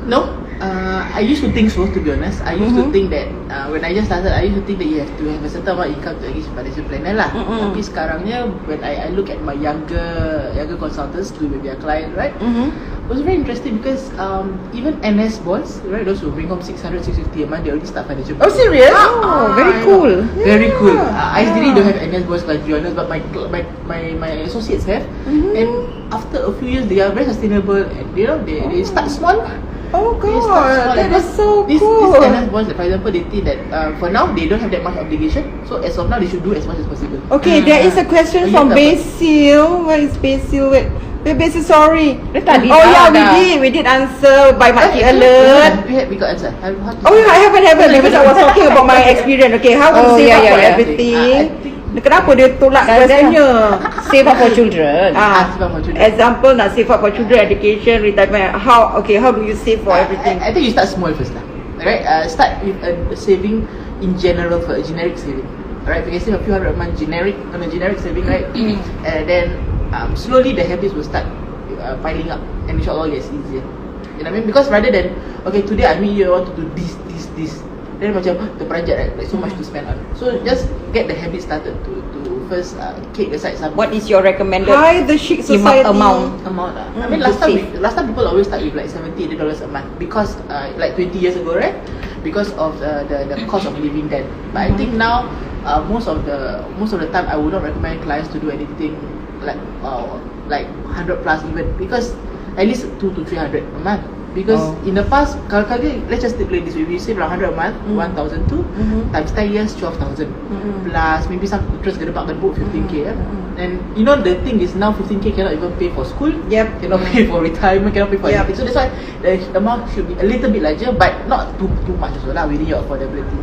[SPEAKER 2] No. I used to think so, to be honest. I used to think that when I just started, I used to think that you have to have a certain amount of income to engage financial planner lah. Tapi sekarangnya, when I look at my younger consultants to be their client, right? It was very interesting because even NS boys, right, those who bring home 600, 650 a month, they already start financial planning.
[SPEAKER 1] Oh, serious?
[SPEAKER 3] Very cool.
[SPEAKER 2] Very cool. I suddenly don't have NS boys like you, but my associates have. And after a few years, they are very sustainable, and they start small.
[SPEAKER 1] Oh God, that is so
[SPEAKER 2] This
[SPEAKER 1] cool.
[SPEAKER 2] NS boys, for example, they think that for now they don't have that much obligation, so as of now they should do as much as possible.
[SPEAKER 1] Okay, there is a question from Basil. Where is Basil? Wait, Basil, sorry.
[SPEAKER 3] Tadi
[SPEAKER 1] we did answer by MakcikAlert.
[SPEAKER 2] We got answer.
[SPEAKER 1] I haven't because I was talking about my experience. Okay, how to save up for everything? Kenapa dia tolak questionnya?
[SPEAKER 3] Save up for children.
[SPEAKER 2] Example,
[SPEAKER 1] nak save up for children, education, retirement. How do you save for everything?
[SPEAKER 2] I think you start small first lah. Right? Start with a saving in general, for a generic saving. Alright, we can save a few hundred a month generic saving, right? And then slowly the habits will start piling up, and inshallah it gets easier. You know what I mean? Because rather than today I mean you want to do this, then macam terperanjat, right? Like so much to spend on. So just get the habit started to first keep aside some.
[SPEAKER 3] What is your recommended
[SPEAKER 1] the Chic Society
[SPEAKER 3] amount?
[SPEAKER 2] I mean last time people always start with like $70-80 a month because like 20 years ago, right? Because of the cost of living then. But I think now most of the time I would not recommend clients to do anything like 100 plus even, because at least 200 to 300 a month. Because in the past, let's just take this way, we save around 100 a month, 1,002 times 10 years, 12,000 plus maybe some interest gedebak gedebuk 15k. And you know the thing is now 15k cannot even pay for school, cannot pay for retirement, cannot pay for anything. So that's why the amount should be a little bit larger, but not too much also lah, within your affordability.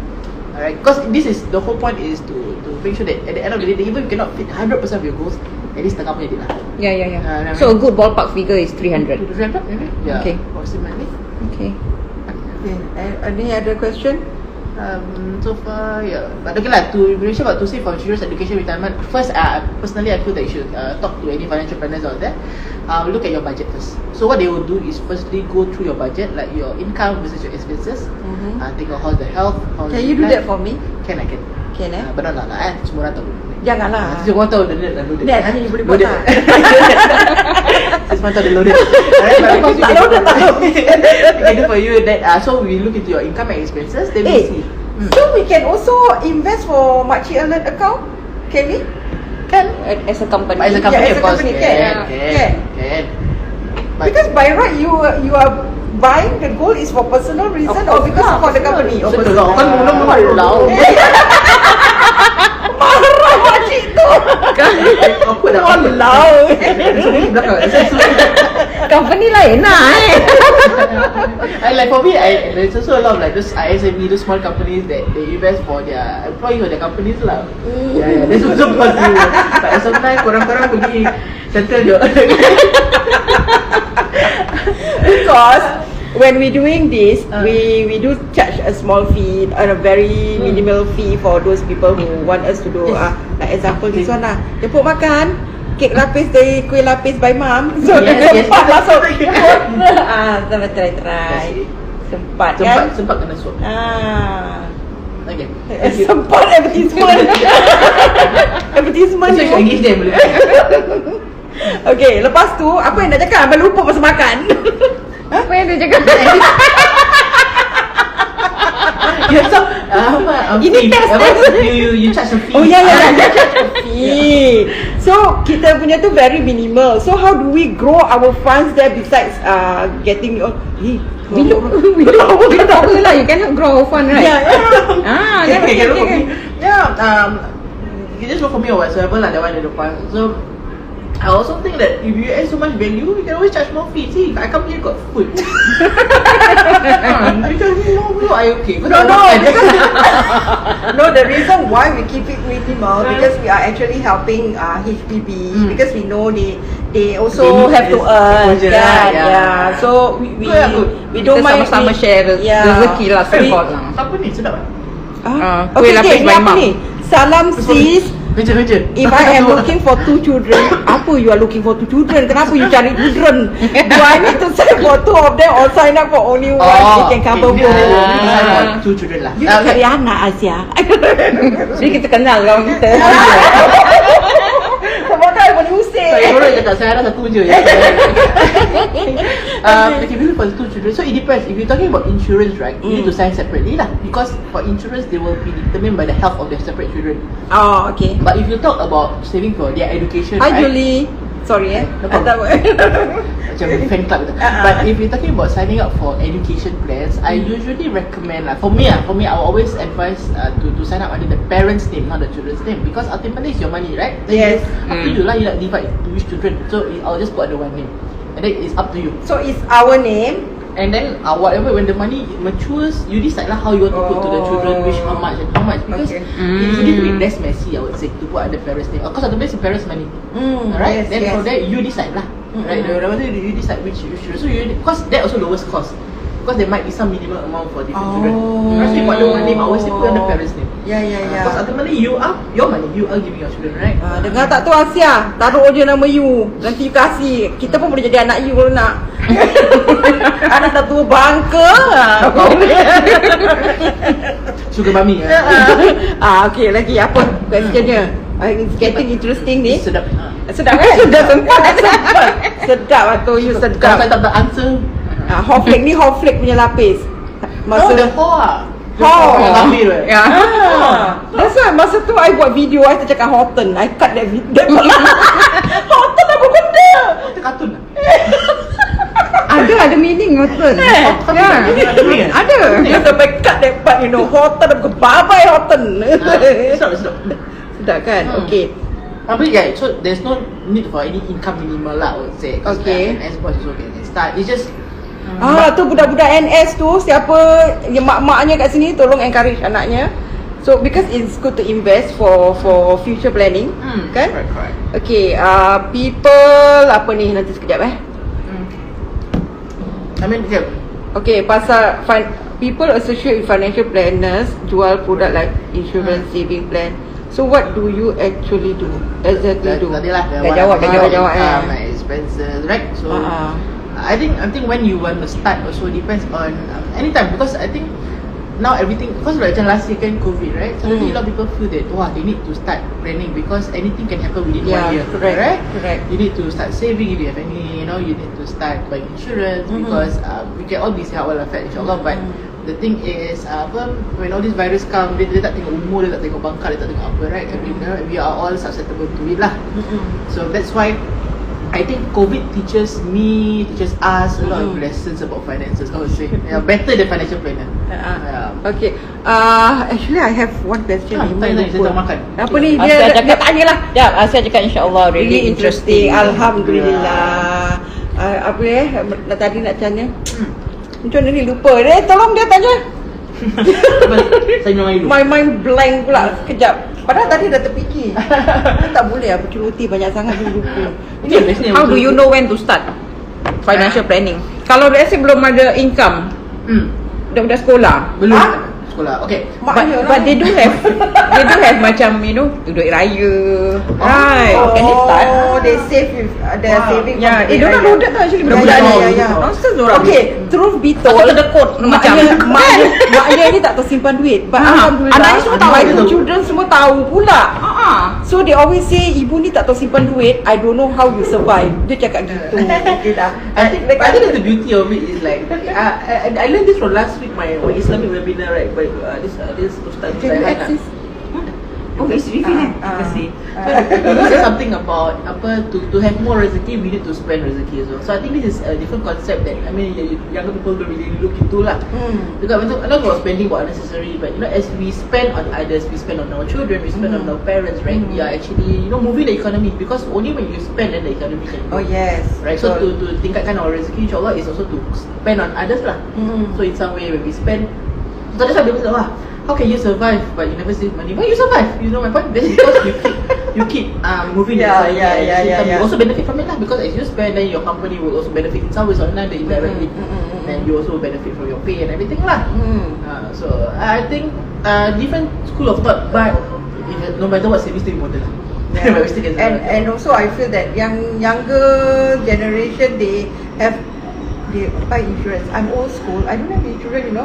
[SPEAKER 2] Alright, because this is the whole point is to make sure that at the end of the day, even if you cannot fit 100% of your goals, at least tengah punya dia lah.
[SPEAKER 3] Yeah. So a good ballpark figure is 300.
[SPEAKER 2] 300 maybe? Yeah,
[SPEAKER 3] okay.
[SPEAKER 2] Approximately.
[SPEAKER 3] Okay.
[SPEAKER 1] Any other question?
[SPEAKER 2] So far, yeah. But okay lah, to save for children's education, retirement, first, personally I feel that you should talk to any financial planners out there. Look at your budget first. So what they will do is firstly go through your budget, like your income versus your expenses. Think of how's the health.
[SPEAKER 1] Can you do that for me?
[SPEAKER 2] Can.
[SPEAKER 1] Can
[SPEAKER 2] But not lah, semua orang tahu.
[SPEAKER 1] Janganlah.
[SPEAKER 2] Semua orang tahu dia loaded.
[SPEAKER 1] Nanti you boleh buat tak?
[SPEAKER 2] Semua tahu dia loaded. Alright, but because
[SPEAKER 1] tak loaded tak?
[SPEAKER 2] We can do for you that. So we look into your income and expenses, then we see.
[SPEAKER 1] So we can also invest for MakcikAlert account? Can we?
[SPEAKER 3] Can as a company.
[SPEAKER 2] As a company, of course.
[SPEAKER 1] Can.
[SPEAKER 2] Because
[SPEAKER 1] by right you are buying the gold is for personal reason or because for the company?
[SPEAKER 2] Betul lah. Kan mula-mula
[SPEAKER 1] marah makcik tu.
[SPEAKER 2] Apa dah
[SPEAKER 1] walau.
[SPEAKER 3] Company lain lah.
[SPEAKER 2] Like for me, there's also a lot of like those ISME, those small companies that they invest for their employees or their companies lah. Yeah, that's also possible. But sometimes korang-korang pergi settle your
[SPEAKER 1] because when we doing this, we do charge a small fee, a very minimal fee for those people who want us to do like example this one lah, jemput makan kek lapis dari kueh lapis by mom. So sempat masuk. Sama try. Sempat kan?
[SPEAKER 2] Sempat kena swap. Okay.
[SPEAKER 1] Sempat advertisement. Advertisement.
[SPEAKER 2] So you engage them boleh.
[SPEAKER 1] Okay, lepas tu apa yang nak cakap? Abang lupa masa makan.
[SPEAKER 3] Apa yang dia cakap?
[SPEAKER 2] Ya, so
[SPEAKER 1] Ini test.
[SPEAKER 2] You charge a fee.
[SPEAKER 1] Oh ya, charge a fee. So kita punya tu very minimal. So how do we grow our funds there besides getting
[SPEAKER 3] We tak boleh lah. You cannot grow fund, right?
[SPEAKER 2] You just look for me or whatsoever lah, that one the point. So I also think that if you add so much value, you can always charge more fee. See, I come here got food. Because I okay.
[SPEAKER 1] No, the reason why we keep it minimal because we are actually helping HPB because we know they also have to earn. So we don't mind
[SPEAKER 3] sama-sama share rezeki lah, support lah.
[SPEAKER 2] Apa ni sedap kan?
[SPEAKER 3] Kueh lapis by mom.
[SPEAKER 1] Salam sis.
[SPEAKER 2] Kerja.
[SPEAKER 1] If I am looking for 2 children, apa you are looking for 2 children? Kenapa you cari children? Do I need to sign for 2 of them or sign up for only one? They can cover both.
[SPEAKER 2] Sign for 2 children lah.
[SPEAKER 1] You cari anak Asia.
[SPEAKER 3] Jadi kita kenal kawan kita.
[SPEAKER 1] Sebab kan boleh usik.
[SPEAKER 2] Saya orang cakap saya ada satu je. Okay, maybe for 2 children. So it depends. If you're talking about insurance, right, you need to sign separately lah. Because for insurance, they will be determined by the health of their separate children.
[SPEAKER 1] Oh, okay.
[SPEAKER 2] But if you talk about saving for their education,
[SPEAKER 1] Hi
[SPEAKER 2] right?
[SPEAKER 1] Julie. Sorry
[SPEAKER 2] No problem. Macam fan club gitu. But if you're talking about signing up for education plans, I usually recommend lah. For me, I will always advise to sign up under the parents' name, not the children's name, because ultimately it's your money, right?
[SPEAKER 1] Yes.
[SPEAKER 2] Up to you lah. You nak divide to which children. So I'll just put under one name, and then it's up to you.
[SPEAKER 1] So it's our name.
[SPEAKER 2] And then whatever, when the money matures, you decide lah how you want to put to the children, which how much and how much, because it's a little bit less messy, I would say, to put under parents' name. Of course, ultimately it's parents' money, right?
[SPEAKER 1] Yes,
[SPEAKER 2] Then from there you decide lah, right? You decide which children. So because that also lowers cost. Because there might be some minimum amount for different children. Because you put the name, I always say put under parents' name. Because ultimately you are your money, you are giving your children, right?
[SPEAKER 1] Dengar tak tu Asia? Taruh je nama you. Nanti you kasih. Kita pun boleh jadi anak you kalau nak. Anak tak tua bangka.
[SPEAKER 2] Sugar mami.
[SPEAKER 1] Okay, lagi apa questionnya? It's getting interesting ni.
[SPEAKER 2] Sedap.
[SPEAKER 1] Sedap kan? Sedap atau you sedap.
[SPEAKER 2] Kalau saya tak ada answer.
[SPEAKER 1] Hot flake ni hot flake punya lapis.
[SPEAKER 2] The hoa.
[SPEAKER 1] That's why masa tu I buat video, I tercakap Horton. I cut that video. Horton apa benda?
[SPEAKER 2] Itu kartun lah.
[SPEAKER 3] Ada meaning Horton. Ada.
[SPEAKER 1] Dia sampai cut that part, you know. Horton apa babai Horton. Sedap kan? Okay.
[SPEAKER 2] Yeah, so there's no need for any income minimal lah, I would say.
[SPEAKER 1] Okay.
[SPEAKER 2] NS boss is okay. Start. It's just
[SPEAKER 1] tu budak-budak NS tu, siapa yang mak-maknya kat sini, tolong encourage anaknya. So because it's good to invest for future planning, kan?
[SPEAKER 2] Correct.
[SPEAKER 1] Okay, people apa ni nanti sekejap Okay, pasal people associate with financial planners jual produk like insurance, saving plan. So what do you actually do? Exactly do.
[SPEAKER 2] Dah
[SPEAKER 1] jawab.
[SPEAKER 2] My expenses, right? So I think when you want to start also depends on anytime, because I think now everything, because like last year kan COVID, right? Suddenly a lot of people feel that they need to start planning because anything can happen within 1 year, right?
[SPEAKER 1] Correct.
[SPEAKER 2] You need to start saving if you have any, you need to start buying insurance because we can all be sihat walafiat insyaAllah. But the thing is when all this virus come, dia tak tengok umur, dia tak tengok bangkal, dia tak tengok apa, right? We are all susceptible to it lah. So that's why I think COVID teaches us a lot of lessons about finances, I would say. Better than financial planner.
[SPEAKER 1] Okay. Actually I have one question.
[SPEAKER 2] Tanya tentang makan.
[SPEAKER 1] Apa ni
[SPEAKER 3] Asia
[SPEAKER 1] dia tanyalah.
[SPEAKER 3] Asia cakap insyaAllah really interesting.
[SPEAKER 1] Alhamdulillah. Apa tadi nak tanya? Macam mana ni lupa. Tolong dia tanya.
[SPEAKER 2] Saya memang
[SPEAKER 1] My mind blank pula sekejap. Padahal tadi dah terfikir. Tak boleh lah bercuti banyak sangat dulu lupa.
[SPEAKER 3] How do you know when to start financial planning? Kalau let's say belum ada income, budak-budak sekolah.
[SPEAKER 2] Belum sekolah. Okay.
[SPEAKER 3] But they do have macam duit raya. Right. Can they start?
[SPEAKER 1] They save with their saving.
[SPEAKER 3] Yeah, diorang loaded tau actually budak-budak ni. Nonsense diorang.
[SPEAKER 1] Okay, truth be told,
[SPEAKER 3] Ada kod macam
[SPEAKER 1] maknya ni tak tersimpan duit. But alhamdulillah,
[SPEAKER 3] anak ni semua tahu.
[SPEAKER 1] my two children semua tahu pula. So they always say, ibu ni tak tersimpan duit, I don't know how you survive. Dia cakap gitu. Okay dah.
[SPEAKER 2] I think that's the beauty of it is like I learned this from last week my Islamic webinar, right? But this Ustaz Zaihan. Oh, it's Rifin Kasih. So he said something about to have more rezeki, we need to spend rezeki as well. So I think this is a different concept that younger people don't really look into lah. Because I'm not about spending about unnecessary, but as we spend on others, we spend on our children, we spend on our parents, right? We are actually moving the economy, because only when you spend then the economy can grow.
[SPEAKER 1] Oh yes.
[SPEAKER 2] Right. So to tingkatkan our rezeki, insyaAllah, is also to spend on others lah. So in some way when we spend, so that's why people say, how can you survive but you never save money? Why you survive? You know my point? That's because you keep moving the economy. You also benefit from it lah, because as you spend, then your company will also benefit in some ways or another indirectly. And you also benefit from your pay and everything lah. So I think different school of thought, but no matter what, saving still important lah.
[SPEAKER 1] And also I feel that younger generation, they buy insurance. I'm old school, I don't have insurance,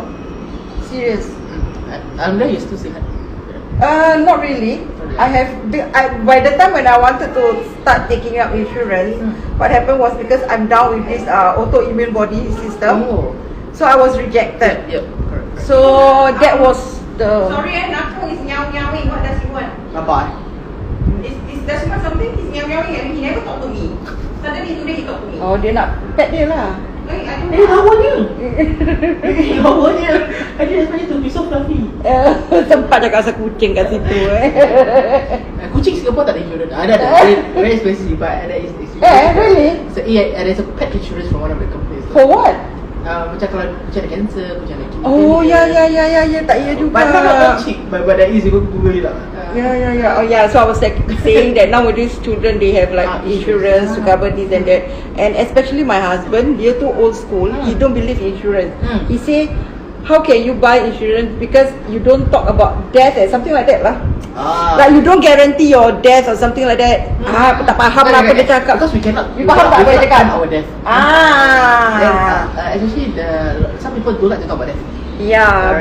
[SPEAKER 1] serious.
[SPEAKER 2] Alhamdulillah, you still sihat?
[SPEAKER 1] Not really. By the time when I wanted to start taking up insurance, what happened was because I'm down with this autoimmune body system, so I was rejected.
[SPEAKER 2] Yep, correct.
[SPEAKER 1] So that was the.
[SPEAKER 4] Sorry, Naku is meowing. What does he want?
[SPEAKER 2] Bye.
[SPEAKER 4] Does he want something? He's meowing and he never talk to me. Suddenly today he talk to me.
[SPEAKER 1] Oh, dia nak pet dia lah.
[SPEAKER 2] Lawanya. I didn't expect it to be so fluffy.
[SPEAKER 1] Sempat cakap pasal kucing kat situ.
[SPEAKER 2] Kucing Singapore tak ada insurance. Ada. Very expensive, but there is
[SPEAKER 1] Really?
[SPEAKER 2] So there's a pet insurance from one of the companies.
[SPEAKER 1] For what?
[SPEAKER 2] Macam kalau kucing ada cancer, kucing ada kidney.
[SPEAKER 1] Oh ya, tak ya juga.
[SPEAKER 2] But not cheap. But there is, you go Google it lah.
[SPEAKER 1] Yeah. Oh yeah. So I was saying that nowadays children, they have like insurance to cover this and that, and especially my husband, dia too old school. He don't believe insurance. He say, how can you buy insurance because you don't talk about death and something like that lah. Like you don't guarantee your death or something like that. Tak faham lah apa dia cakap.
[SPEAKER 2] Because we cannot.
[SPEAKER 1] You faham tak apa dia cakap?
[SPEAKER 2] Our death. Especially some people don't like to talk about death.
[SPEAKER 1] Yeah,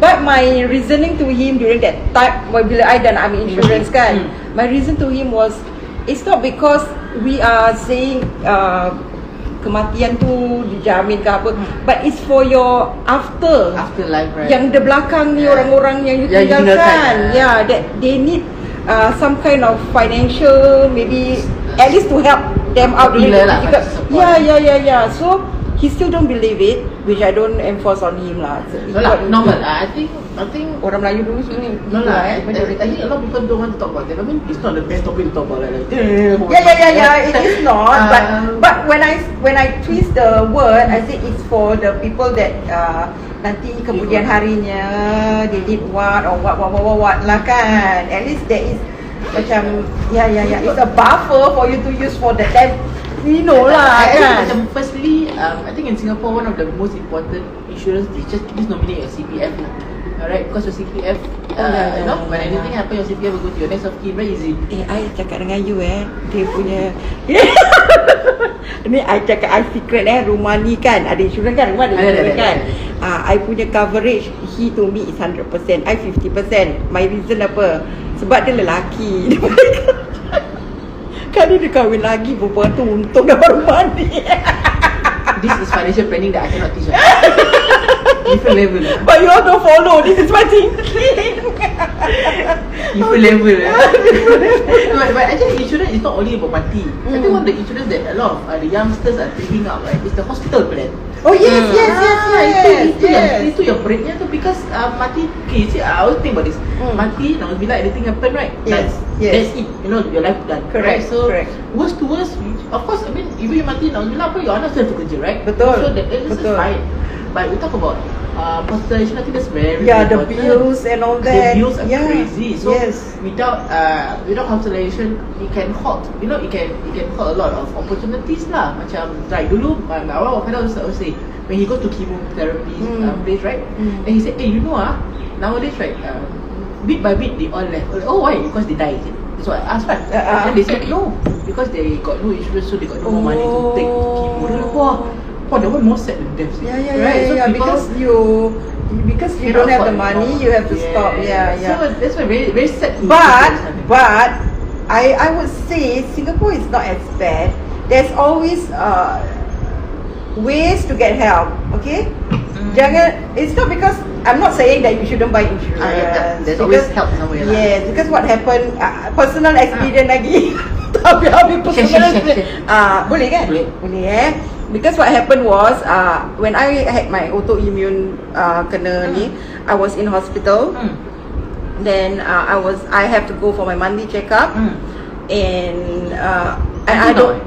[SPEAKER 1] but my reasoning to him during that time, bila I dan ambil insurance kan, my reason to him was, it's not because we are saying kematian tu dijamin ke apa, but it's for your
[SPEAKER 2] afterlife, right?
[SPEAKER 1] Yang di belakang ni orang-orang yang you tinggalkan, that they need some kind of financial, maybe at least to help them out. Yeah. So he still don't believe it, which I don't enforce on him lah.
[SPEAKER 2] Normal. I think
[SPEAKER 1] orang Melayu dulu sini.
[SPEAKER 2] I think a lot of people don't want to talk about that. I mean, it's not the best topic to talk about.
[SPEAKER 1] Yeah. It is not. But when I twist the word, I say it's for the people that nanti kemudian harinya they did what or what lah kan. At least there is macam it's a buffer for you to use for the time. Lah kan.
[SPEAKER 2] Firstly, I think in Singapore one of the most important insurance is just nominate your CPF lah. Alright, because your CPF, when anything happen, your CPF will go to your next of kin, very easy.
[SPEAKER 1] I cakap dengan you dia punya ni I cakap I secret rumah ni kan ada insurans kan, rumah ada insurans kan. I punya coverage, he to me is 100%, I 50%. My reason apa? Sebab dia lelaki. Kan dia kahwin lagi, perempuan tu untung dapat rumah ni.
[SPEAKER 2] This is financial planning that I cannot teach. Different level.
[SPEAKER 1] But you all don't follow. This is my thinking.
[SPEAKER 2] Different level. But actually insurance is not only about mati. I think one of the insurance that a lot of the youngsters are taking up, right, is the hospital plan.
[SPEAKER 1] Oh yes.
[SPEAKER 2] Itu yang breaknya tu, because mati. Okay, see, I always think about this. Mati, nauzubillah, anything happen, right?
[SPEAKER 1] Yes.
[SPEAKER 2] That's it. Your life done.
[SPEAKER 1] Correct.
[SPEAKER 2] Right? So worst to worst, of course, I mean, even you mati, nauzubillah, your anak still have to kerja, right?
[SPEAKER 1] Betul.
[SPEAKER 2] So that is fine. But we talk about hospitalization, I think that's very
[SPEAKER 1] Yeah, the
[SPEAKER 2] important.
[SPEAKER 1] bills and all that.
[SPEAKER 2] The bills are
[SPEAKER 1] Yeah.
[SPEAKER 2] crazy. So
[SPEAKER 1] Yes.
[SPEAKER 2] without hospitalization, it can halt. You know, it can halt a lot of opportunities lah. Macam like dulu, my father always say when he go to chemotherapy place, right? And he said, hey, you know nowadays, right, bit by bit they all left. Oh, why? Because they died. So I asked, right? And they said no, because they got no insurance, so they got no more money to take chemo. Then like, wow, that one more sad than death.
[SPEAKER 1] Yeah,
[SPEAKER 2] Right? So people,
[SPEAKER 1] because you don't have the money, you have to stop. Yeah, yeah.
[SPEAKER 2] So that's why very very sad.
[SPEAKER 1] But I would say Singapore is not as bad. There's always ways to get help. Okay, it's not because I'm not saying that you shouldn't buy insurance.
[SPEAKER 2] There's always help somewhere.
[SPEAKER 1] Yes, because what happened, personal experience lagi. Tapi personal experience. Boleh kan? Boleh Because what happened was, when I had my autoimmune kena ni, I was in hospital. Then I have to go for my monthly checkup. And I don't.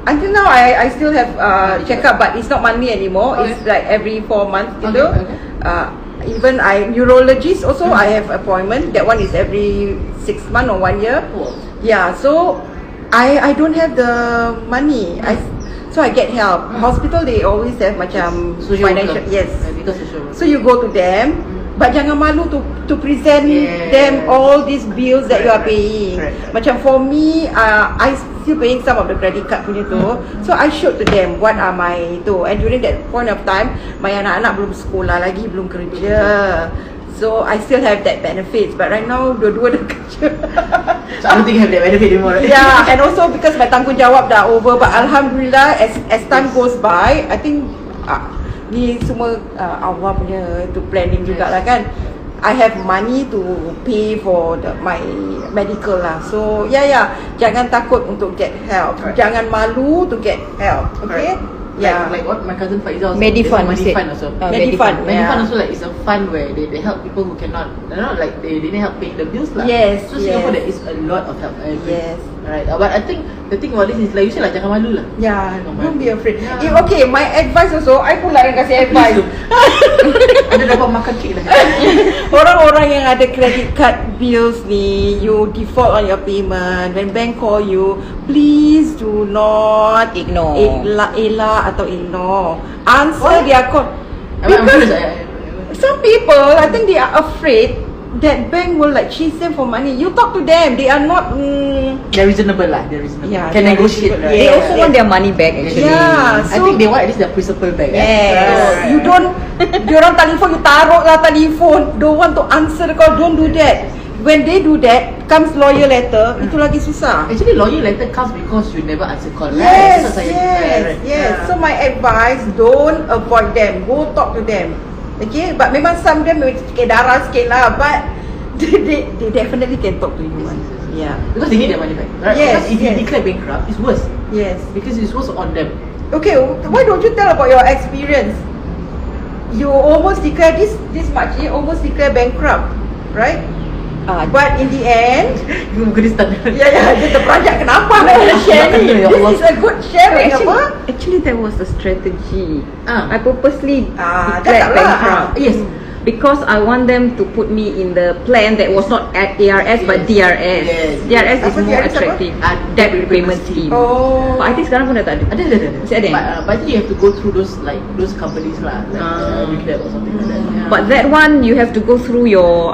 [SPEAKER 1] Until now, I still have checkup, but it's not monthly anymore. It's like every 4 months gitu. Even neurologist also I have appointment. That one is every 6 months or 1 year. Yeah, so I don't have the money. So I get help. Hospital they always have macam financial. Yes. So you go to them, but jangan malu to present them all these bills that you are paying. Macam for me, I still paying some of the credit card punya tu. So I showed to them what are my tu. And during that point of time, my anak-anak belum sekolah lagi, belum kerja. So I still have that benefits. But right now, dua-dua dah kerja.
[SPEAKER 2] So I don't think you have that benefit anymore, right?
[SPEAKER 1] Yeah, and also because my tanggungjawab dah over. But Alhamdulillah, as time goes by, I think ni semua Allah punya tu planning jugalah kan. I have money to pay for my medical lah. So yeah, jangan takut untuk get help. Jangan malu to get help. Okay. Yeah.
[SPEAKER 2] Like what my cousin Faizal also.
[SPEAKER 3] Medifund
[SPEAKER 2] also.
[SPEAKER 1] Medifund.
[SPEAKER 2] Medifund also like it's a fund where they help people who cannot, like they didn't help paying the bills lah.
[SPEAKER 1] Yes.
[SPEAKER 2] So Singapore there is a lot of help.
[SPEAKER 1] Yes.
[SPEAKER 2] Alright. But I think the thing about this is like you said lah, jangan malu lah.
[SPEAKER 1] Yeah, don't be afraid.
[SPEAKER 2] Yeah.
[SPEAKER 1] Okay, my advice also, I pula yang kasih advice.
[SPEAKER 2] Ada dapat makan cake lah.
[SPEAKER 1] Orang-orang yang ada credit card bills ni, you default on your payment. When bank call you, please do not
[SPEAKER 3] Ignore.
[SPEAKER 1] Elak atau ignore. Answer their call.
[SPEAKER 2] Because
[SPEAKER 1] some people, I think they are afraid that bank will like chase them for money. You talk to them, they are not.
[SPEAKER 2] They're reasonable lah. They're reasonable.
[SPEAKER 1] Yeah,
[SPEAKER 2] can
[SPEAKER 1] they're
[SPEAKER 2] negotiate.
[SPEAKER 1] reasonable.
[SPEAKER 2] Right?
[SPEAKER 3] They also want their money back actually.
[SPEAKER 1] Yeah,
[SPEAKER 2] I think they want at least their principal back.
[SPEAKER 1] Yes. You don't. Diorang telefon, you taruh lah telefon. Don't want to answer the call. Don't do that. When they do that, comes lawyer letter. Itu lagi susah.
[SPEAKER 2] Actually, lawyer letter comes because you never answer call.
[SPEAKER 1] Yes,
[SPEAKER 2] right?
[SPEAKER 1] yes. So my advice, don't avoid them. Go talk to them. Okay, but memang some of them sikit darah sikit lah. But they definitely can talk to you. Yeah.
[SPEAKER 2] Because they need their money back. Right?
[SPEAKER 1] Yes,
[SPEAKER 2] Because if you
[SPEAKER 1] yes.
[SPEAKER 2] declare bankrupt, it's worse.
[SPEAKER 1] Yes.
[SPEAKER 2] Because it's worse on them.
[SPEAKER 1] Okay, why don't you tell about your experience? You almost declare this makcik almost declare bankrupt, right? But in the end,
[SPEAKER 2] You muka dia start.
[SPEAKER 1] yeah, dia terperanjat. Kenapa nak share ni?
[SPEAKER 2] Ya Allah.
[SPEAKER 1] This is a good sharing,
[SPEAKER 3] Actually, that was the strategy.
[SPEAKER 2] Ah.
[SPEAKER 3] I purposely
[SPEAKER 1] cakap
[SPEAKER 3] declared
[SPEAKER 1] lah.
[SPEAKER 3] bankrupt.
[SPEAKER 2] Yes.
[SPEAKER 3] Because I want them to put me in the plan that was not at ARS but DRS.
[SPEAKER 2] Yes.
[SPEAKER 3] DRS is
[SPEAKER 1] Apa
[SPEAKER 3] more
[SPEAKER 1] DRS apa?
[SPEAKER 3] attractive. Debt repayment scheme.
[SPEAKER 1] Oh.
[SPEAKER 3] But I think sekarang pun dah tak ada.
[SPEAKER 2] Ada.
[SPEAKER 3] Masih ada?
[SPEAKER 2] But I think you have to go through those companies lah, like Reclap or something like that. Yeah.
[SPEAKER 3] But that one you have to go through your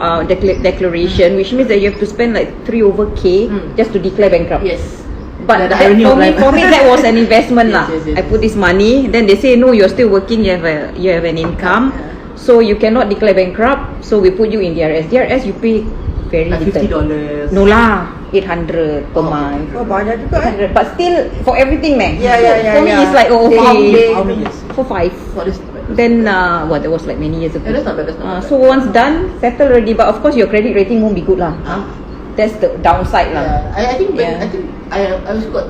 [SPEAKER 3] declaration, which means that you have to spend like 3/K just to declare bankrupt.
[SPEAKER 2] Yes.
[SPEAKER 3] But
[SPEAKER 2] The irony of life.
[SPEAKER 3] for me that was an investment lah.
[SPEAKER 2] Yes.
[SPEAKER 3] I put this money, then they say no, you're still working, you have an income, so you cannot declare bankrupt. So we put you in DRS. DRS you pay very
[SPEAKER 2] Like
[SPEAKER 3] little.
[SPEAKER 2] $50.
[SPEAKER 3] No lah, 800 per month.
[SPEAKER 1] Oh, banyak juga
[SPEAKER 3] 800, but still for everything, man.
[SPEAKER 1] Yeah.
[SPEAKER 3] For me it's like
[SPEAKER 1] Daily.
[SPEAKER 2] How many years?
[SPEAKER 3] for 5.
[SPEAKER 2] Oh, that's not bad.
[SPEAKER 3] Then that was like many years ago.
[SPEAKER 2] Yeah, that's not bad.
[SPEAKER 3] So once done, settle already. But of course your credit rating won't be good lah. That's the downside lah.
[SPEAKER 2] I think
[SPEAKER 3] Yeah.
[SPEAKER 2] I also got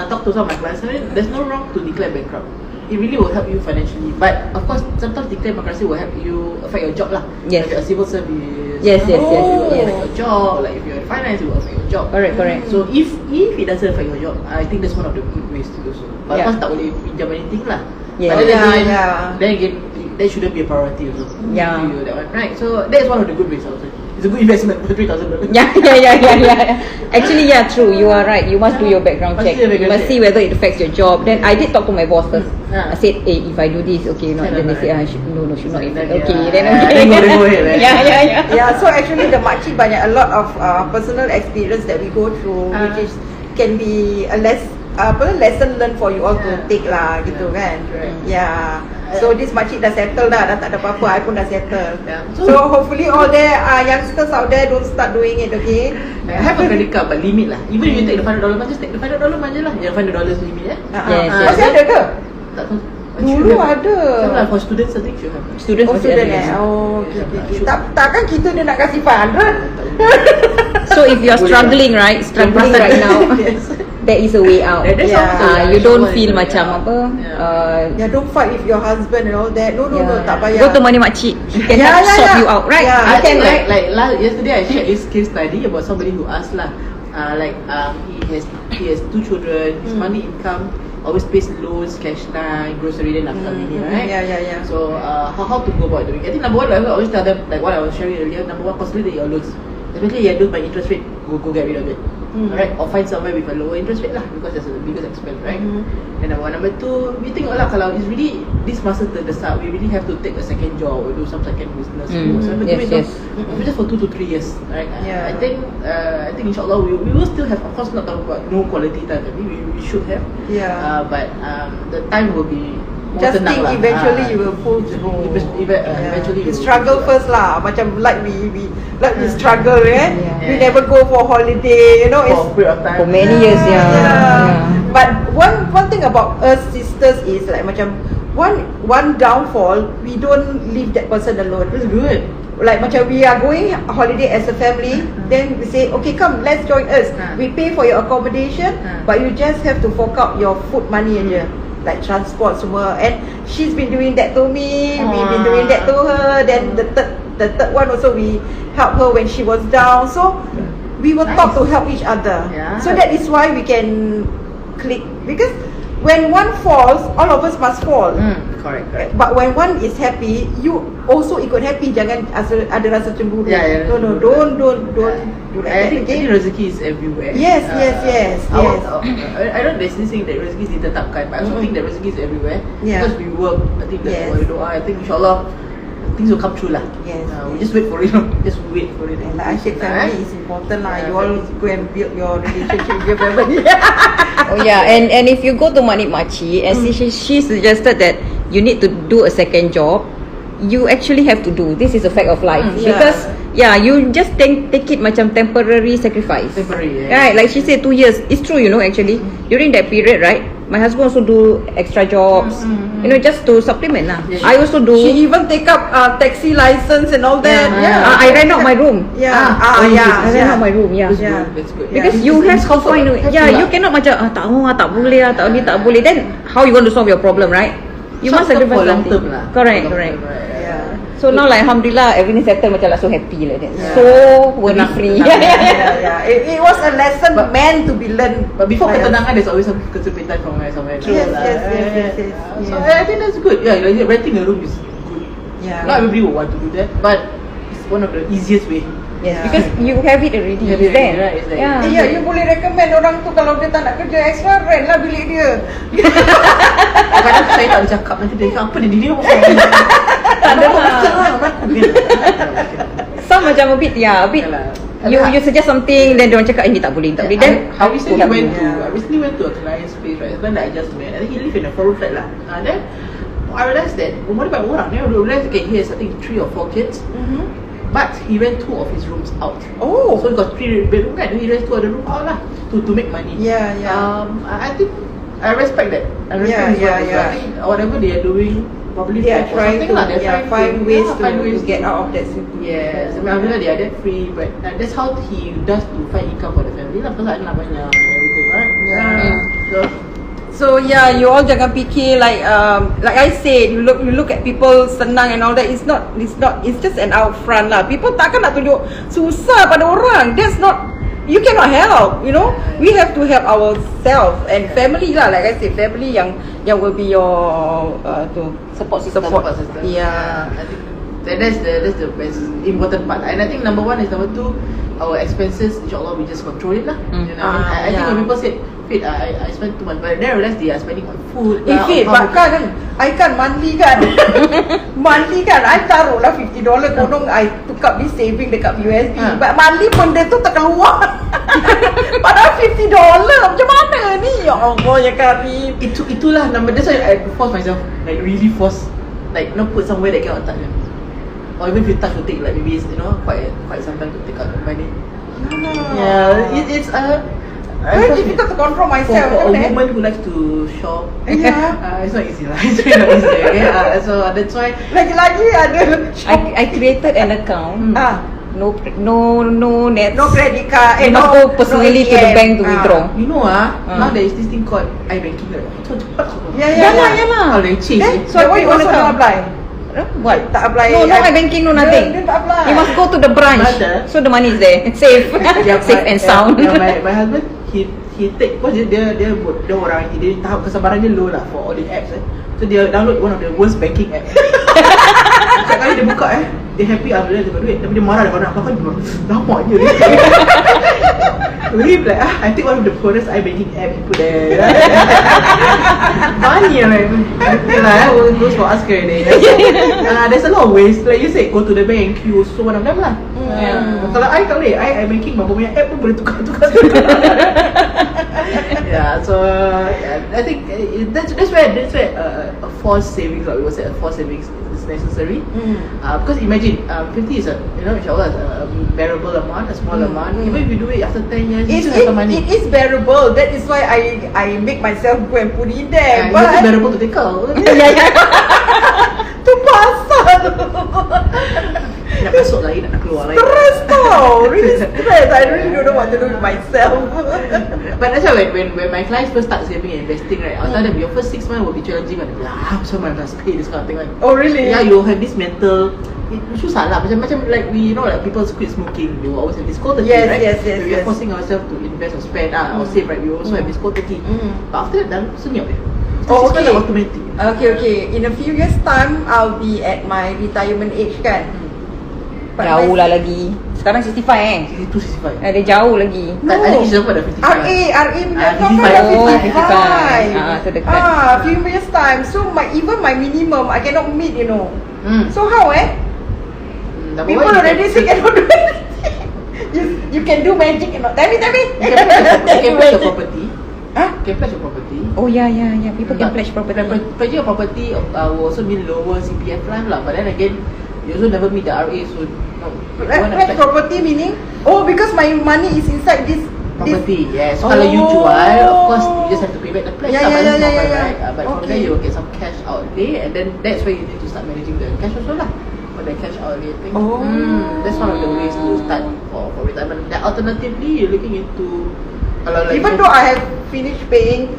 [SPEAKER 2] talk to some of my clients. There's no wrong to declare bankrupt. It really will help you financially. But of course, sometimes declare bankruptcy will help you affect your job lah.
[SPEAKER 3] Yes.
[SPEAKER 2] Like a civil service.
[SPEAKER 3] Yes.
[SPEAKER 2] It will affect your job. Like if you're in finance, it will affect your job.
[SPEAKER 3] Correct.
[SPEAKER 2] So if it doesn't affect your job, I think that's one of the good ways to do so. But of
[SPEAKER 3] Yeah.
[SPEAKER 2] course tak boleh pinjam anything lah.
[SPEAKER 3] Yeah.
[SPEAKER 2] But
[SPEAKER 1] Yeah.
[SPEAKER 2] then again, that shouldn't be a priority also.
[SPEAKER 3] Yeah.
[SPEAKER 2] That one, right? So that is one of the good ways also. It's a good investment for $3,000.
[SPEAKER 3] Yeah. Actually, yeah, true. You are right. You must do your background check. You must see whether it affects your job. Then I did talk to my boss first. I said, hey, if I do this, okay, not. Then they say, no, should not. Okay, then okay.
[SPEAKER 2] Then go ahead, right?
[SPEAKER 3] Yeah.
[SPEAKER 1] Yeah, so actually the makcik banyak a lot of personal experience that we go through, which is can be a lesson learned for you all to take lah, gitu kan. Yeah. So this makcik dah settle dah tak ada apa-apa, I pun dah settle. So hopefully all there youngsters out there don't start doing it, okay?
[SPEAKER 2] Have a credit card but limit lah. Even if you take the $500 just take the $500 manja lah. Yang $500 limit
[SPEAKER 3] Yes.
[SPEAKER 1] Masih ada ke?
[SPEAKER 2] Tak tahu.
[SPEAKER 1] Dulu ada.
[SPEAKER 2] Like for students, I think should have.
[SPEAKER 3] Students
[SPEAKER 1] Oh,
[SPEAKER 3] masih
[SPEAKER 1] student
[SPEAKER 3] ada.
[SPEAKER 1] okay. Takkan kita dia nak kasih 500?
[SPEAKER 3] So if you're struggling right now, there is a way out. You don't feel macam apa.
[SPEAKER 1] Yeah, don't fight with your husband and all that. No, tak payah.
[SPEAKER 3] Go to MoneyMakcik. He can help sort you out, right?
[SPEAKER 1] Yeah.
[SPEAKER 2] I think like yesterday I shared this case study about somebody who asked lah, he has 2 children, his monthly income always pays loans, cash line, grocery, then after right?
[SPEAKER 1] Yeah.
[SPEAKER 2] So how to go about doing it? I think number one, I always tell them like what I was sharing earlier. Number one, consolidate your loans. Especially your loans by interest rate, go get rid of it. Alright, or find somewhere with a lower interest rate lah, because that's the biggest expense, right? And number one, number two, we think lah kalau it's really this masa terdesak, we really have to take a second job or do some second business. Just for 2 to 3 years, right?
[SPEAKER 1] Yeah.
[SPEAKER 2] I think inshallah we will still have, of course not talking about no quality time. We should have.
[SPEAKER 1] Yeah.
[SPEAKER 2] But the time will be more
[SPEAKER 1] Just
[SPEAKER 2] tenang
[SPEAKER 1] think
[SPEAKER 2] lah.
[SPEAKER 1] eventually you will pull through.
[SPEAKER 2] Eventually
[SPEAKER 1] you struggle first lah. Macam like we struggle, we never go for holiday,
[SPEAKER 2] for a period of time.
[SPEAKER 3] For many years,
[SPEAKER 1] But one thing about us sisters is like macam one downfall, we don't leave that person alone.
[SPEAKER 2] That's good.
[SPEAKER 1] Like macam we are going holiday as a family, then we say, okay, come, let's join us. We pay for your accommodation, but you just have to fork out your food money aja. Like transport semua. And she's been doing that to me, we've been doing that to her. Then the third one also, we help her when she was down. So we will talk to help each other. So that is why we can click, because when one falls, all of us must fall.
[SPEAKER 2] Correct.
[SPEAKER 1] But when one is happy, you also ikut happy. Jangan ada rasa cemburu. No, don't do
[SPEAKER 2] I
[SPEAKER 1] that
[SPEAKER 2] think
[SPEAKER 1] again.
[SPEAKER 2] rezeki is everywhere.
[SPEAKER 1] Yes.
[SPEAKER 2] I don't there's this thing that rezeki is ditetapkan, but I also think that rezeki is everywhere.
[SPEAKER 1] Yeah.
[SPEAKER 2] Because we work, I think that's what we do. I think inshallah things will come true lah.
[SPEAKER 1] Yes.
[SPEAKER 2] We just wait for it. Just wait for it.
[SPEAKER 1] And like I said, family is important lah. You all go and build your relationship with your family.
[SPEAKER 3] Oh yeah, and if you go to MoneyMakcik, and she suggested that you need to do a second job, you actually have to do. This is a fact of life. Because you just take it macam temporary sacrifice. Right, like she said 2 years. It's true, actually. During that period, right, my husband also do extra jobs, just to supplement lah. I also do.
[SPEAKER 1] She even take up taxi license and all that.
[SPEAKER 3] I rent out my room. I rent out my room.
[SPEAKER 2] That's good.
[SPEAKER 3] Because you have to find a way. You cannot macam tak boleh tak boleh. Then how you going to solve your problem, right? You must sacrifice
[SPEAKER 2] long
[SPEAKER 3] something.
[SPEAKER 2] term lah.
[SPEAKER 3] Correct. So now like alhamdulillah everything settled, macam like so happy like that. So worry free.
[SPEAKER 1] It was a lesson meant to be learned.
[SPEAKER 2] But before ketenangan, there's always some kesempitan somewhere.
[SPEAKER 1] Yes.
[SPEAKER 2] So I think that's good. Yeah, like renting a room is good. Not everybody will want to do that, but it's one of the easiest way.
[SPEAKER 3] Because you have it already. It's there.
[SPEAKER 1] You boleh recommend orang tu kalau dia tak nak kerja extra, rent lah bilik dia.
[SPEAKER 2] Kadang saya tak boleh cakap, nanti dia apa dia
[SPEAKER 3] Tak ada some macam a bit. You suggest something, then diorang cakap ini tak boleh. Then
[SPEAKER 2] I recently went to a client's place, right? Then I just met. I think he live in a 4-room flat lah. Then I realised that rumah dia banyak orang. Then I realised he has I think 3 or 4 kids. But he rent 2 of his rooms out. So he got 3 bedroom kan. He rent 2 other room out lah to make money. I think I respect that. I think whatever they are doing, probably
[SPEAKER 1] they are trying to find ways to get out of that situation.
[SPEAKER 2] Yes, I mean alhamdulillah they are debt free, but that's how he does to find income for the family lah. Because anak banyak and everything, right?
[SPEAKER 1] So you all jangan fikir like I said, you look at people senang and all that. It's not. It's just an out front lah. People takkan nak tunjuk susah pada orang. That's not. You cannot help. We have to help ourselves and family lah. Like I said, family yang yang will be your
[SPEAKER 3] Support system.
[SPEAKER 1] Yeah.
[SPEAKER 2] I think that's the best important part. And I think number 1 is number 2, our expenses, insyaAllah we just control it lah. You know what I mean? I think when people said, Fit, I spend too much, but then I realize they are spending on food.
[SPEAKER 1] Fit, I kan monthly kan monthly kan I taruh lah $50 kodong I tukar this saving dekat USD, but monthly benda tu terkeluar padahal $50 macam mana ni, ya Allah ya Karim.
[SPEAKER 2] Itulah number, that's why I force myself, like really force, like not put somewhere that cannot touch. Or even if you touch, to take like maybe quite some time to take out the money. It's
[SPEAKER 1] very difficult to control myself
[SPEAKER 2] for a woman who likes to shop. It's not easy lah. It's really not easy. Okay? So that's why
[SPEAKER 1] lagi-lagi ada
[SPEAKER 3] I created an account. No net.
[SPEAKER 1] No credit card.
[SPEAKER 3] You must go personally to the bank to withdraw.
[SPEAKER 2] you know now there is this thing called iBanking.
[SPEAKER 1] Yeah.
[SPEAKER 2] Oh, they change.
[SPEAKER 1] So why you also don't apply?
[SPEAKER 3] What?
[SPEAKER 1] Tak apply.
[SPEAKER 3] No banking, no nothing.
[SPEAKER 1] Dia tak apply.
[SPEAKER 3] You must go to the branch. So the money is there, safe, safe and sound.
[SPEAKER 2] My husband, he take, because dia orang dia tahap kesabaran dia low lah for all the apps. So dia download one of the worst banking apps. Setiap kali dia buka dia happy dia dapat duit, tapi dia marah depan nak pakai lama je. Really like I think one of the poorest iBanking app he put there. Funny right? Okay lah, goes for us already. There's a lot of ways, like you said, go to the bank, queue, so one of them lah. Kalau I tak boleh, iBanking mampu punya app pun boleh tukar. So I think that's where a forced savings, like we will say, a forced savings is necessary. Because imagine 50 is insyaAllah a bearable amount, a small amount. Even if you do it after 10 years, you still have some money.
[SPEAKER 1] It is bearable. That is why I make myself go and put it there.
[SPEAKER 2] But it's bearable to take out.
[SPEAKER 1] Tu pasal
[SPEAKER 2] nak masuk lagi, nak keluar lagi.
[SPEAKER 1] Stress tau. Really stress. I really don't know what to do with myself.
[SPEAKER 2] But that's why when my clients first start saving and investing, right, I'll tell them your first 6 months will be challenging. So much must pay, this kind of thing.
[SPEAKER 1] Oh really?
[SPEAKER 2] Yeah, you'll have this mental. Susah lah. Macam like we like people quit smoking, they will always have this cold turkey, right?
[SPEAKER 1] Yes.
[SPEAKER 2] We are forcing ourselves to invest or spend or save, right? We also have this cold turkey. But after that, dah senyap je.
[SPEAKER 1] Okay.
[SPEAKER 2] Automatic.
[SPEAKER 1] Okay. In a few years time, I'll be at my retirement age kan.
[SPEAKER 3] Jauh lah lagi. Sekarang 65
[SPEAKER 2] Itu 65.
[SPEAKER 3] Dia jauh lagi.
[SPEAKER 1] No.
[SPEAKER 2] I think she's over the 55.
[SPEAKER 1] RA
[SPEAKER 3] 55. Terdekat.
[SPEAKER 1] Few years time. So even my minimum I cannot meet, you know. So how people already say cannot do anything. You can do magic, you know. Tell me.
[SPEAKER 2] You can pledge your property. Can pledge your property.
[SPEAKER 3] Oh yeah. People can pledge property.
[SPEAKER 2] Pledging your property will also mean lower CPF life lah. But then again, you also never meet the RA, so no.
[SPEAKER 1] Pledge property meaning? Oh, because my money is inside this
[SPEAKER 2] property. Yes. So kalau you jual, of course you just have to pay back the pledge. Right? But from there you will get some cash outlay, and then that's where you need to start managing the cash also lah. For the cash outlay thing. That's one of the ways to start for retirement. Then alternatively, you're looking into
[SPEAKER 1] even though I have finished paying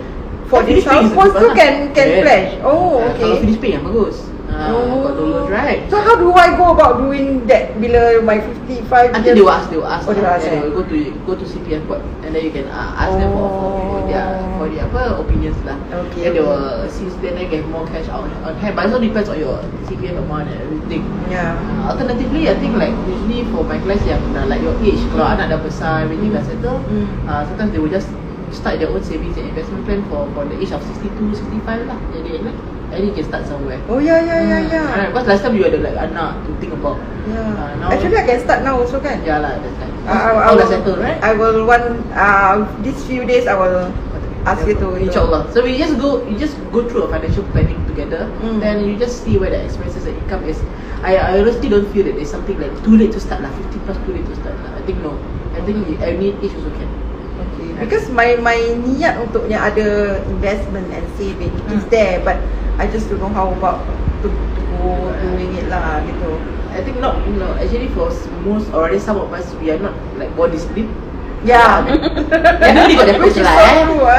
[SPEAKER 1] for this house, still can pledge. Oh, okay.
[SPEAKER 2] Kalau finish paying, bagus. Got the loans, right?
[SPEAKER 1] So how do I go about doing that bila my 55
[SPEAKER 2] I think
[SPEAKER 1] years?
[SPEAKER 2] they will ask.
[SPEAKER 1] Oh, they will ask.
[SPEAKER 2] They will go to CPF board, and then you can ask them for their opinions lah.
[SPEAKER 1] Okay.
[SPEAKER 2] And they will see, then they get more cash out on hand. But it also depends on your CPF amount and everything.
[SPEAKER 1] Yeah.
[SPEAKER 2] Alternatively, I think like usually for my clients yang like your age, kalau anak dah besar, everything dah settle, sometimes they will just start their own savings and investment plan for the age of 62, 65 lah. Jadi you can start somewhere.
[SPEAKER 1] Oh yeah.
[SPEAKER 2] Because last time you ada like anak to think about.
[SPEAKER 1] Now, actually I can start now also kan?
[SPEAKER 2] Yeah lah, that's right.
[SPEAKER 1] I
[SPEAKER 2] Dah settle, right?
[SPEAKER 1] I will these few days I will ask you to
[SPEAKER 2] InsyaAllah. So we just go through a financial planning together. Then you just see where the expenses and income is. I honestly don't feel that there's something like too late to start lah. 50 plus too late to start lah. I think no. I think any age also can.
[SPEAKER 1] Okay. Because my niat untuknya ada investment and saving is there, but I just don't know how about to go doing it lah gitu.
[SPEAKER 2] I think not, actually for most or rather some of us, we are not like born disciplined.
[SPEAKER 1] Yeah.
[SPEAKER 2] Everybody got their
[SPEAKER 1] Which is
[SPEAKER 2] personality,
[SPEAKER 1] so true.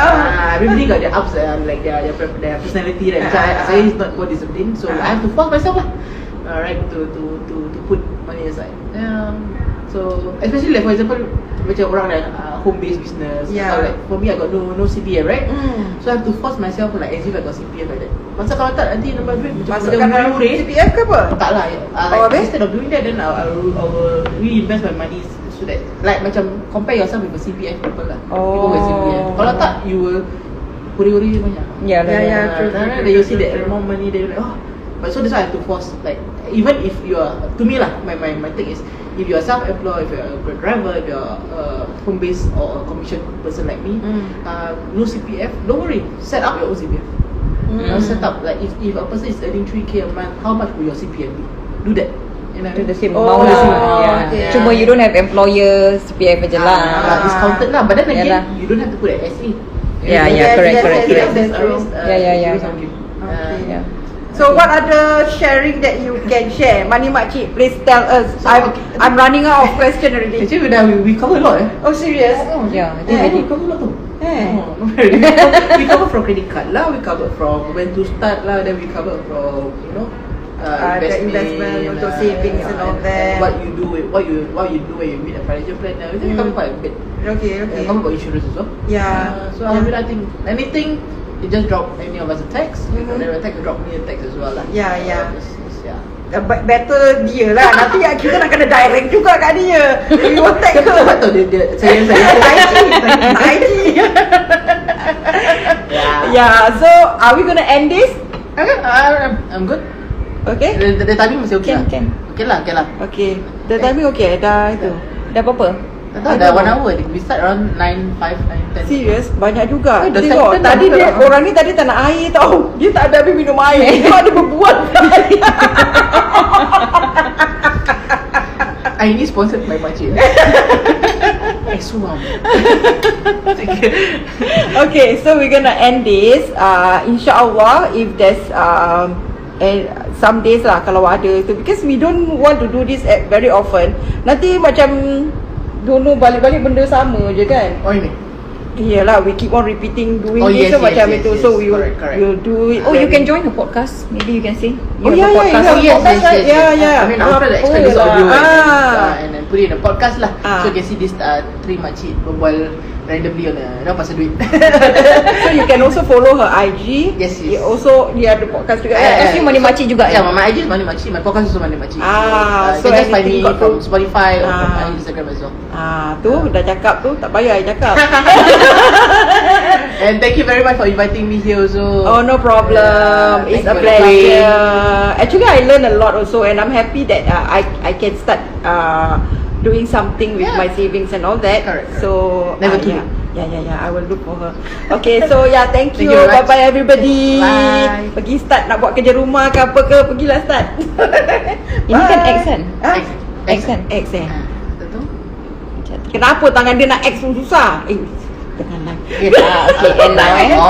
[SPEAKER 2] Everybody got their ups and like their personality, right? So I is not born disciplined, so I have to force myself lah. Alright, to put money aside. So So especially like for example macam orang yang home based business, atau like for me I got no CPF, right? So I have to force myself like as if I got CPF like that. Masa kalau tak nanti nombor duit macam
[SPEAKER 1] Masukkan dalam CPF ke apa?
[SPEAKER 2] Tak lah. Like, instead of doing that, then I will reinvest my money so that like macam compare yourself with a CPF people lah. People with CPF. Kalau tak, you will huri-huri banyak.
[SPEAKER 3] Yeah,
[SPEAKER 1] true.
[SPEAKER 2] Then you see that more money, then you're like, oh. But so that's why I have to force, like, even if you are, to me lah, my take is, if you are self-employed, if you are a driver, if you are home-based or a commission person like me, no CPF, don't worry, set up your own CPF. You know, set up, like, if a person is earning 3k a month, how much will your CPF be? Do that. You know,
[SPEAKER 3] the same amount lah. Cuma you don't have employer CPF je lah.
[SPEAKER 2] It's counted lah, but then again, you don't have to put an SE.
[SPEAKER 3] Correct.
[SPEAKER 2] There's always
[SPEAKER 3] Yeah.
[SPEAKER 2] Okay.
[SPEAKER 1] So what other sharing that you can share? MoneyMakcik, please tell us. I'm running out of question already.
[SPEAKER 2] Actually, we cover a lot.
[SPEAKER 1] Oh serious?
[SPEAKER 3] Yeah,
[SPEAKER 2] We cover a lot too. We cover from credit card lah, we cover from when to start lah, then we cover from
[SPEAKER 1] the investment untuk savings and all that.
[SPEAKER 2] What you do when you meet a financial planner. We cover quite a bit.
[SPEAKER 1] Okay.
[SPEAKER 2] We cover about insurance as well.
[SPEAKER 1] Yeah.
[SPEAKER 2] So I think anything, you just drop any of us a text. If you never text, drop me a text as well lah.
[SPEAKER 1] Yeah.
[SPEAKER 2] Better
[SPEAKER 1] dia lah. Nanti kita nak kena direct juga kat dia. We will tag her.
[SPEAKER 2] Betul dia saya
[SPEAKER 1] IG. Yeah. So are we gonna end this?
[SPEAKER 2] Okay, I'm good.
[SPEAKER 1] Okay.
[SPEAKER 2] The timing masih okay lah.
[SPEAKER 3] Can.
[SPEAKER 2] Okay lah.
[SPEAKER 1] Okay. The timing okay. Dah itu.
[SPEAKER 3] Dah apa-apa?
[SPEAKER 2] Dah 1 hour. We start around 9:05, 9:10.
[SPEAKER 1] Serius? Banyak juga.
[SPEAKER 2] Dah
[SPEAKER 1] Tengok,
[SPEAKER 2] second
[SPEAKER 1] tadi
[SPEAKER 2] dah.
[SPEAKER 1] dia, orang ni tadi tak nak air tau. Dia tak ada habis minum air. Dia ada berbual.
[SPEAKER 2] Ini sponsored by Makcik. Suam.
[SPEAKER 1] Okay, so we're gonna end this. InsyaAllah, if there's some days lah kalau ada itu, because we don't want to do this very often. Nanti macam don't know, balik-balik benda sama je kan.
[SPEAKER 2] Oh ini.
[SPEAKER 1] Iyalah, we keep on repeating doing
[SPEAKER 2] yes,
[SPEAKER 1] this, so macam
[SPEAKER 2] yes,
[SPEAKER 1] itu.
[SPEAKER 2] yes,
[SPEAKER 1] So we will
[SPEAKER 2] correct.
[SPEAKER 1] we'll do it.
[SPEAKER 3] Oh, you can join the podcast. Maybe you can say.
[SPEAKER 1] Oh yeah, you have podcast, right? Yeah.
[SPEAKER 2] I mean, after the explain this audio
[SPEAKER 1] Ah.
[SPEAKER 2] and then put it in a podcast lah.
[SPEAKER 1] Ah.
[SPEAKER 2] So you can see this 3 makcik berbual randomly on pasal duit.
[SPEAKER 1] So you can also follow her IG.
[SPEAKER 2] Yes.
[SPEAKER 1] Dia ada podcast juga.
[SPEAKER 3] Actually, MoneyMakcik juga.
[SPEAKER 2] Yeah, my IG is MoneyMakcik. My podcast is also MoneyMakcik.
[SPEAKER 1] So
[SPEAKER 2] you can just find me
[SPEAKER 1] anything got
[SPEAKER 2] from
[SPEAKER 1] to-
[SPEAKER 2] Spotify or from my Instagram as well.
[SPEAKER 1] Tu dah cakap tu, tak payah I cakap.
[SPEAKER 2] And thank you very much for inviting me here also.
[SPEAKER 1] Oh, no problem. It's
[SPEAKER 2] Thank
[SPEAKER 1] a
[SPEAKER 2] you for the
[SPEAKER 1] pleasure. Actually, I learned a lot also, and I'm happy that I can start doing something with my savings and all that.
[SPEAKER 2] Correct.
[SPEAKER 1] So
[SPEAKER 2] Never too
[SPEAKER 1] yeah. I will look for her. Okay, so yeah, thank you.
[SPEAKER 2] Thank you very much.
[SPEAKER 1] Bye bye everybody.
[SPEAKER 2] Bye.
[SPEAKER 1] Pergi start nak buat kerja rumah ke apa ke, pergilah start.
[SPEAKER 3] Ini kan X kan?
[SPEAKER 1] X kan?
[SPEAKER 2] Betul?
[SPEAKER 1] Kenapa tangan dia nak X pun susah? Janganlah.
[SPEAKER 3] Okay, and now